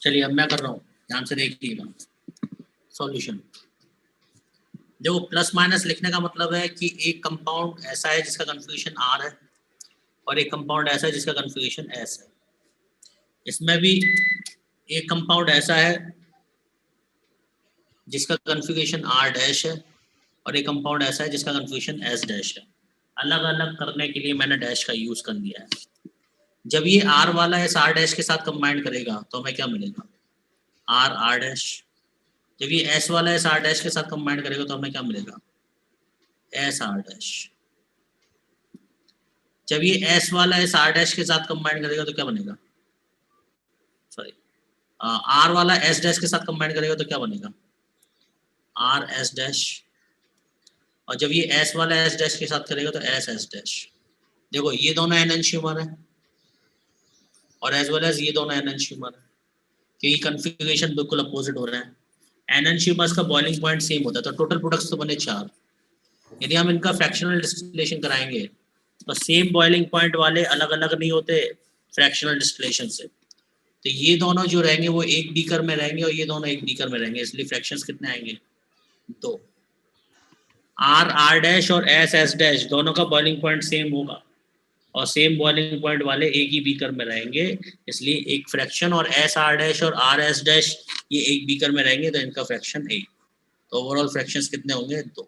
चलिए अब मैं कर रहा हूँ, ध्यान से देखिएगा सॉल्यूशन। देखो प्लस माइनस लिखने का मतलब है कि एक कंपाउंड ऐसा है जिसका कन्फिग्रेशन R है और एक कंपाउंड ऐसा है जिसका कन्फिग्रेशन S है। इसमें भी एक कंपाउंड ऐसा है जिसका कन्फिग्रेशन R डैश है और एक कंपाउंड ऐसा है जिसका कन्फिग्रेशन S डैश है। अलग अलग करने के लिए मैंने डैश का यूज कर लिया है। जब ये R वाला इस R डैश के साथ कंबाइन करेगा तो हमें क्या मिलेगा? R dash. जब ये S वाला इस R डैश के साथ कंबाइन करेगा तो हमें क्या मिलेगा? S R dash. जब ये S वाला इस R डैश के साथ कंबाइन करेगा तो क्या बनेगा? सॉरी, R वाला S डैश के साथ कंबाइन करेगा तो क्या बनेगा? R S dash. और जब ये S वाला S डैश के साथ करेगा तो S S डैश। देखो ये दोनों एनंशियोमर है और एज वेल एज ये दोनों एनंशियोमर है, क्योंकि कन्फिग्रेशन बिल्कुल अपोजिट हो रहे हैं। एनंशियोमर्स का बॉइलिंग पॉइंट सेम होता है, तो टोटल प्रोडक्ट्स तो बने 4। यदि हम इनका फ्रैक्शनल डिस्टिलेशन कराएंगे तो सेम बॉइलिंग पॉइंट वाले अलग अलग नहीं होते फ्रैक्शनल डिस्टिलेशन से। तो ये दोनों जो रहेंगे वो एक बीकर में रहेंगे और ये दोनों एक बीकर में रहेंगे, इसलिए फ्रैक्शंस कितने आएंगे? 2। R डैश और S डैश दोनों का बॉइलिंग पॉइंट सेम होगा और सेम बॉइलिंग पॉइंट वाले एक ही बीकर में रहेंगे, इसलिए एक फ्रैक्शन। और SR डैश और RS डैश ये एक बीकर में रहेंगे तो इनका फ्रैक्शन 1। तो ओवरऑल फ्रैक्शंस कितने होंगे? 2।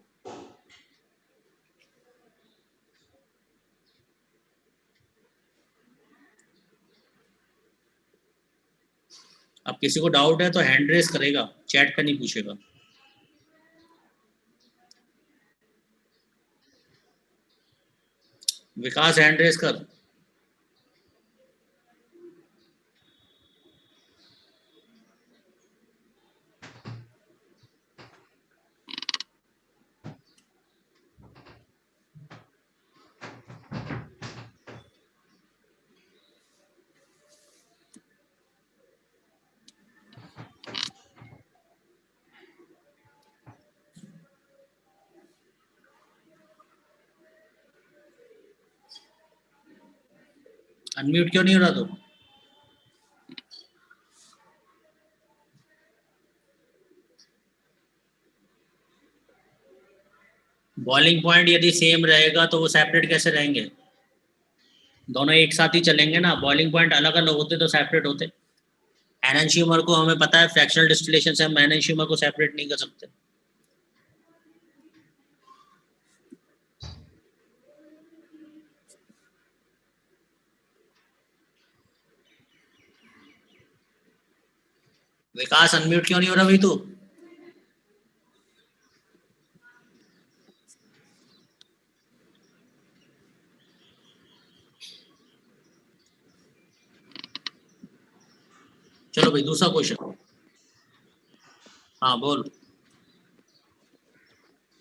अब किसी को डाउट है तो हैंड रेस करेगा, चैट पे नहीं पूछेगा। विकास हैंड रेस कर। अनम्यूट क्यों नहीं हो रहा तू? बॉइलिंग पॉइंट यदि सेम रहेगा तो वो सेपरेट कैसे रहेंगे? दोनों एक साथ ही चलेंगे ना। बॉइलिंग पॉइंट अलग अलग होते तो सेपरेट होते। एनंशियोमर को हमें पता है फ्रैक्शनल डिस्टिलेशन से हम एनंशियोमर को सेपरेट नहीं कर सकते। विकास अनम्यूट क्यों नहीं हो रहा भाई तू? चलो भाई दूसरा क्वेश्चन। हाँ बोल।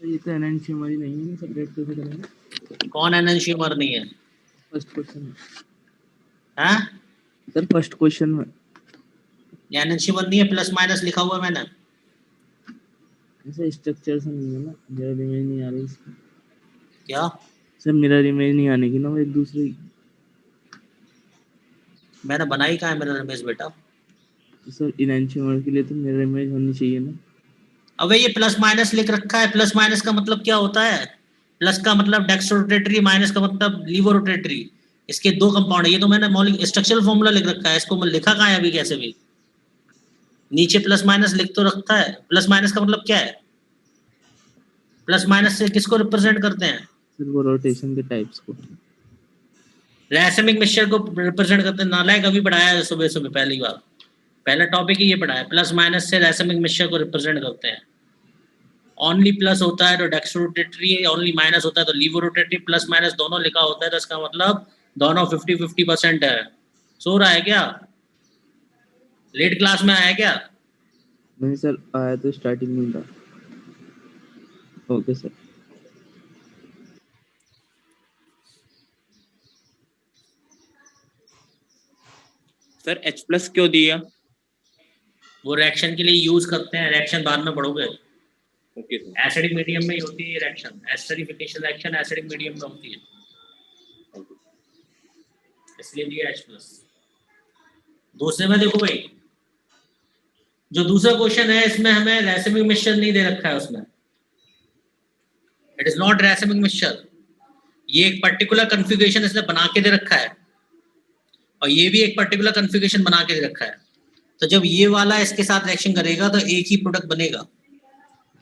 ये तो एनंशियोमर ही नहीं है, सेपरेट कैसे करेंगे? कौन एनंशियोमर नहीं है? फर्स्ट क्वेश्चन हैं? सर, फर्स्ट क्वेश्चन में एनंशियोमर नहीं है, प्लस माइनस लिखा हुआ है मैंने। ऐसा स्ट्रक्चर से नहीं है ना, मिरर इमेज नहीं आ रही इसकी। क्या? सर मिरर इमेज नहीं आने की ना, वो एक दूसरे की। मैंने बनाई कहाँ है मिरर इमेज बेटा? तो सर एनंशियोमर के लिए तो मिरर इमेज होनी चाहिए ना। अबे ये प्लस माइनस लिख रखा है, प्लस माइनस का मतलब क्या होता है? प्लस का मतलब डेक्स्ट्रोरोटेटरी, माइनस का मतलब लीवोरोटेटरी। इसके दो कंपाउंड है। ये तो मैंने मौलिक स्ट्रक्चरल फॉर्मूला लिख रखा है, इसको मैं लिखा कहाँ है अभी कैसे भी? नीचे प्लस माइनस लिख तो रखता है। प्लस माइनस का मतलब क्या है? प्लस माइनस से किसको रिप्रेजेंट करते हैं? सर वो रोटेशन के टाइप्स को। रैसमिक मिक्सचर को रिप्रेजेंट करते हैं। नालायक अभी पढ़ाया है सुबह सुबह, पहली बार, पहला टॉपिक ही ये पढ़ा है। प्लस माइनस से रैसमिक मिक्सचर को रिप्रेजेंट करते हैं। ओनली प्लस होता है तो डेक्स्ट्रोरोटेटरी, ओनली माइनस होता है तो लीवोरोटेटरी। प्लस माइनस दोनों लिखा होता है तो इसका मतलब दोनों 50-50% है। सो रहा है क्या? लेट क्लास में आया क्या? नहीं सर, आया तो स्टार्टिंग में था। Okay sir. Sir H plus क्यों दिया? वो रिएक्शन के लिए यूज करते हैं, रिएक्शन बाद में पढ़ोगे। Okay sir. एसिडिक मीडियम में ही होती है reaction, esterification reaction acidic medium में होती है, इसलिए दिया H प्लस। दूसरे में देखो भाई, जो दूसरा क्वेश्चन है इसमें हमें रैसिमिक मिक्सचर नहीं दे रखा है, उसमें इट इज नॉट रैसिमिक मिक्सचर। ये एक पर्टिकुलर कॉन्फ़िगरेशन इसने बना के दे रखा है और ये भी एक पर्टिकुलर कॉन्फ़िगरेशन बना के दे रखा है। तो जब ये वाला इसके साथ रिएक्शन करेगा तो एक ही प्रोडक्ट बनेगा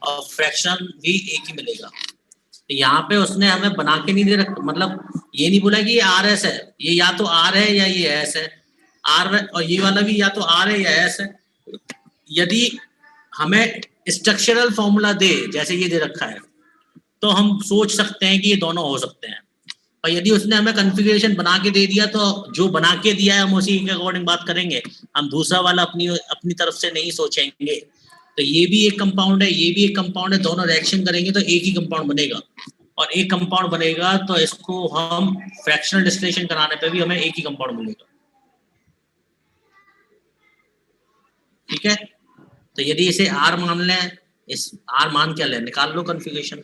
और फ्रैक्शन भी एक ही मिलेगा। तो यहाँ पे उसने हमें बना के नहीं दे रखा, मतलब ये नहीं बोला कि ये आर एस है, ये या तो आर है या ये एस है, आर, और ये वाला भी या तो आर है या एस है। यदि हमें स्ट्रक्चरल फॉर्मूला दे जैसे ये दे रखा है तो हम सोच सकते हैं कि ये दोनों हो सकते हैं, और यदि उसने हमें कॉन्फ़िगरेशन बना के दे दिया तो जो बना के दिया है हम उसी के अकॉर्डिंग बात करेंगे, हम दूसरा वाला अपनी तरफ से नहीं सोचेंगे। तो ये भी एक कंपाउंड है, ये भी एक कंपाउंड है, दोनों रिएक्शन करेंगे तो एक ही कंपाउंड बनेगा, और एक कंपाउंड बनेगा तो इसको हम फ्रैक्शनल डिस्टिलेशन कराने पे भी हमें एक ही कंपाउंड मिलेगा। ठीक है, तो यदि इसे आर मान लें, इस आर मान क्या लें, निकाल लो कॉन्फ़िगरेशन,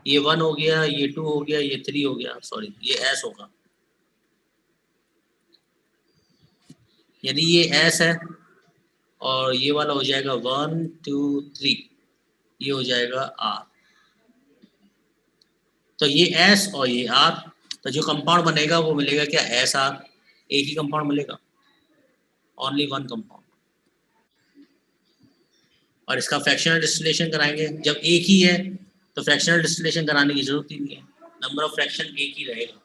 ये 1 हो गया, ये 2 हो गया, ये 3 हो गया, सॉरी ये एस होगा। यदि ये एस है और ये वाला हो जाएगा 1 2 3, ये हो जाएगा आर। तो ये एस और ये आर, तो जो कंपाउंड बनेगा वो मिलेगा क्या, एस आर, एक ही कंपाउंड मिलेगा, ओनली वन कंपाउंड। और इसका फ्रैक्शनल डिस्टिलेशन कराएंगे, जब एक ही है तो फ्रैक्शनल डिस्टिलेशन कराने की जरूरत ही नहीं है, नंबर ऑफ फ्रैक्शन एक ही रहेगा।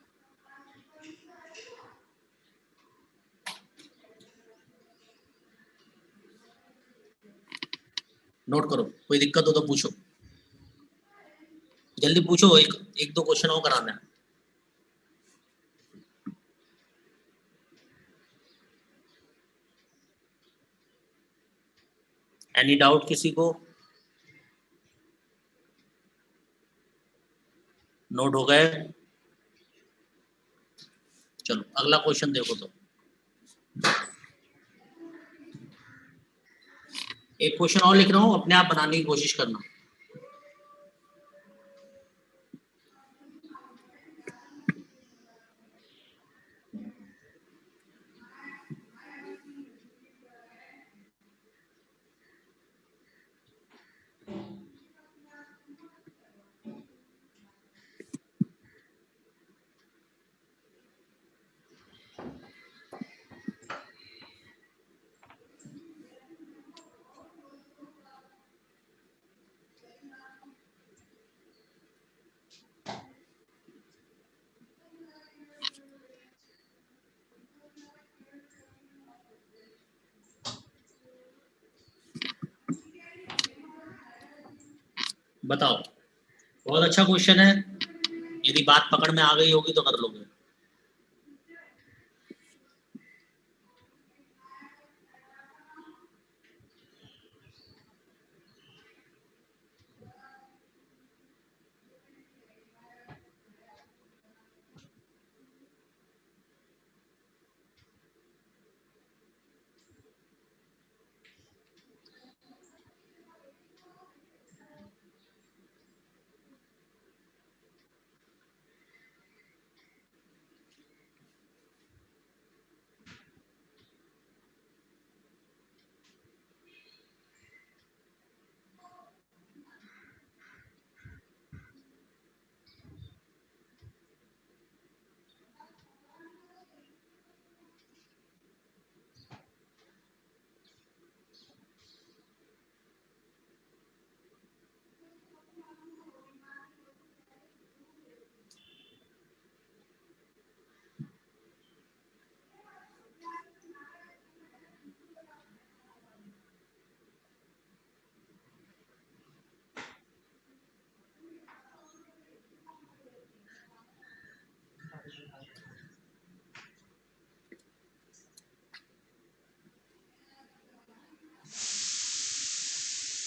नोट करो, कोई दिक्कत हो तो पूछो, जल्दी पूछो, एक दो क्वेश्चन और कराना है। एनी डाउट किसी को? नोट हो गए? चलो अगला क्वेश्चन देखो। तो एक क्वेश्चन और लिख रहा हूं, अपने आप बनाने की कोशिश करना। बताओ, बहुत अच्छा क्वेश्चन है, यदि बात पकड़ में आ गई होगी तो कर लोगे।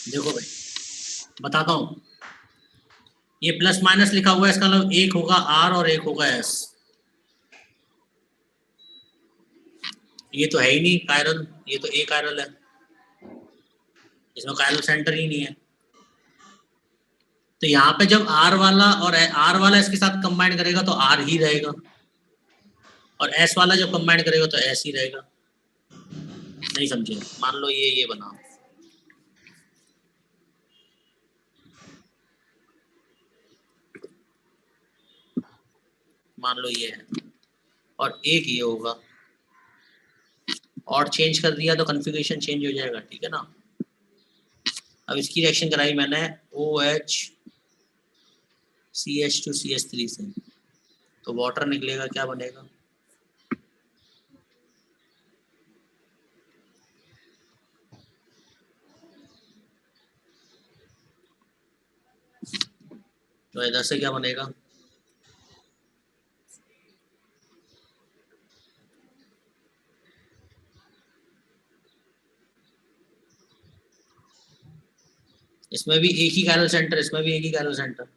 देखो भाई बताता हूँ, ये प्लस माइनस लिखा हुआ है, इसका मतलब एक होगा आर और एक होगा एस। ये तो है ही नहीं कायरल, ये तो ए कायरल है, इसमें कायरल सेंटर ही नहीं है। तो यहाँ पे जब आर वाला और आर वाला इसके साथ कंबाइन करेगा तो आर ही रहेगा, और एस वाला जब कंबाइन करेगा तो एस ही रहेगा। नहीं समझे? मान लो ये बना, मान लो ये है और एक ये होगा, और चेंज कर दिया तो कन्फिगरेशन चेंज हो जाएगा, ठीक है ना। अब इसकी रिएक्शन कराई मैंने OH CH2 CH3 से, तो वाटर निकलेगा, क्या बनेगा, तो इधर से क्या बनेगा, इसमें भी एक ही कैरल सेंटर, इसमें भी एक ही कैरल सेंटर,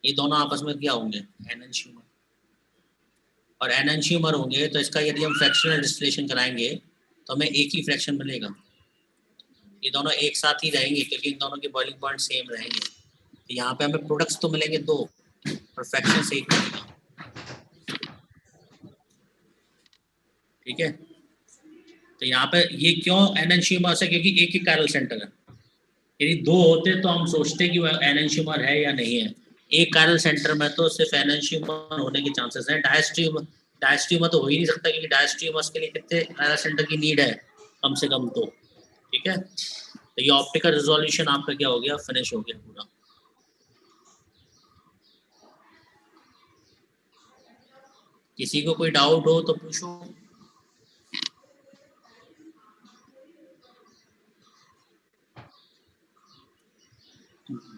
ये दोनों आपस में क्या होंगे, एनंशियोमर, और एनंशियोमर होंगे तो इसका यदि हम फ्रैक्शनल डिस्टिलेशन कराएंगे तो हमें एक ही फ्रैक्शन मिलेगा, ये दोनों एक साथ ही रहेंगे क्योंकि इन दोनों के बॉइलिंग पॉइंट सेम रहेंगे, तो यहाँ पे हमें प्रोडक्ट्स तो मिलेंगे 2 और फ्रैक्शन से एक मिलेगा, ठीक है। तो यहाँ पे ये क्यों एनंशियोमर है, क्योंकि एक ही कैरल सेंटर है, यदि 2 होते तो हम सोचते कि वह एनंशियोमर है या नहीं है, एक कैरल सेंटर में तो सिर्फ एनंशियोमर होने के चांसेस हैं, डायस्ट्यूमर तो हो ही नहीं सकता क्योंकि डायस्ट्यूमर्स के लिए कितने कैरल सेंटर की नीड है, कम से कम 2, ठीक है। तो ये ऑप्टिकल रिजोल्यूशन आपका क्या हो गया, फिनिश हो गया पूरा। किसी को कोई डाउट हो तो पूछो।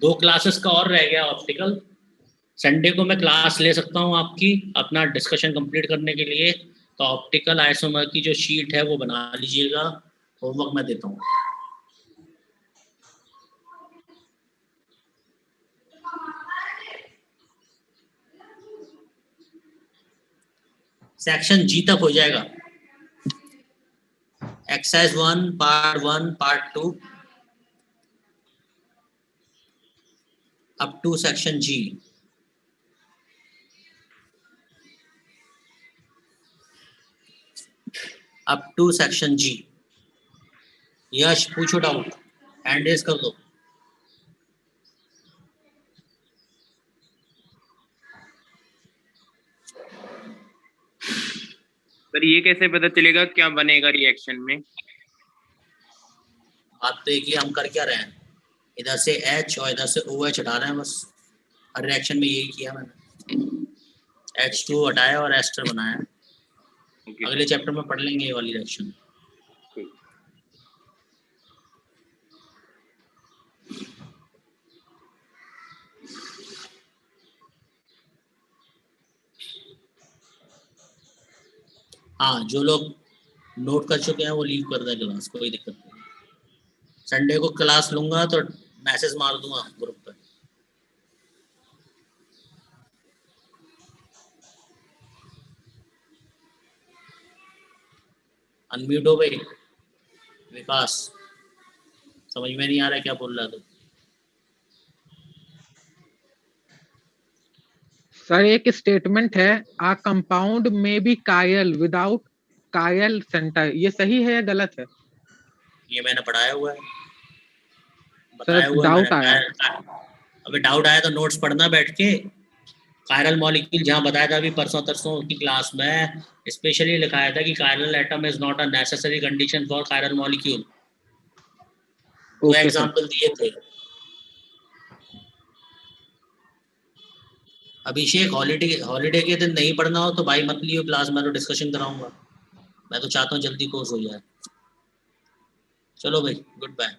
दो क्लासेस का और रह गया ऑप्टिकल, संडे को मैं क्लास ले सकता हूँ आपकी अपना डिस्कशन कंप्लीट करने के लिए, तो ऑप्टिकल आइसोमर की जो शीट है वो बना लीजिएगा, होमवर्क मैं देता हूँ। सेक्शन जी तक हो जाएगा, exercise 1 part 1 part 2 up to section G. Up to section G. Yash पूछो डाउट, हैंड रेज कर दो। सर ये कैसे पता चलेगा क्या बनेगा रिएक्शन में? बात तो एक ही, हम कर क्या रहे हैं, इधर से H और इधर से OH हटा रहे हैं बस, हर रिएक्शन में यही किया मैंने, H2 हटाया और एस्टर बनाया। अगले चैप्टर में पढ़ लेंगे ये वाली रिएक्शन। हाँ, जो लोग नोट कर चुके हैं वो लीव कर दें क्लास, कोई दिक्कत नहीं। संडे को क्लास लूंगा तो मैसेज मार दूंगा ग्रुप पर। अनम्यूट हो गई विकास, समझ में नहीं आ रहा क्या बोल रहा था। सर एक स्टेटमेंट है, आ कंपाउंड में बी कायल विदाउट कायल सेंटर, ये सही है या गलत है? ये मैंने पढ़ाया हुआ है, सर बताया हुआ डाउट है। आया। अबे डाउट आया तो नोट्स पढ़ना बैठ के। कायरल मॉलिक्यूल जहाँ बताया था अभी परसों तरसों की क्लास में, स्पेशली लिखाया था कि chiral atom is not a necessary condition for chiral molecule. तो एग्जांपल दिए थे। अभिषेक हॉलीडे के दिन नहीं पढ़ना हो तो भाई मत लियो क्लास में, तो डिस्कशन कराऊंगा। मैं तो चाहता हूँ जल्दी कोर्स हो जाए। चलो भाई, गुड बाय।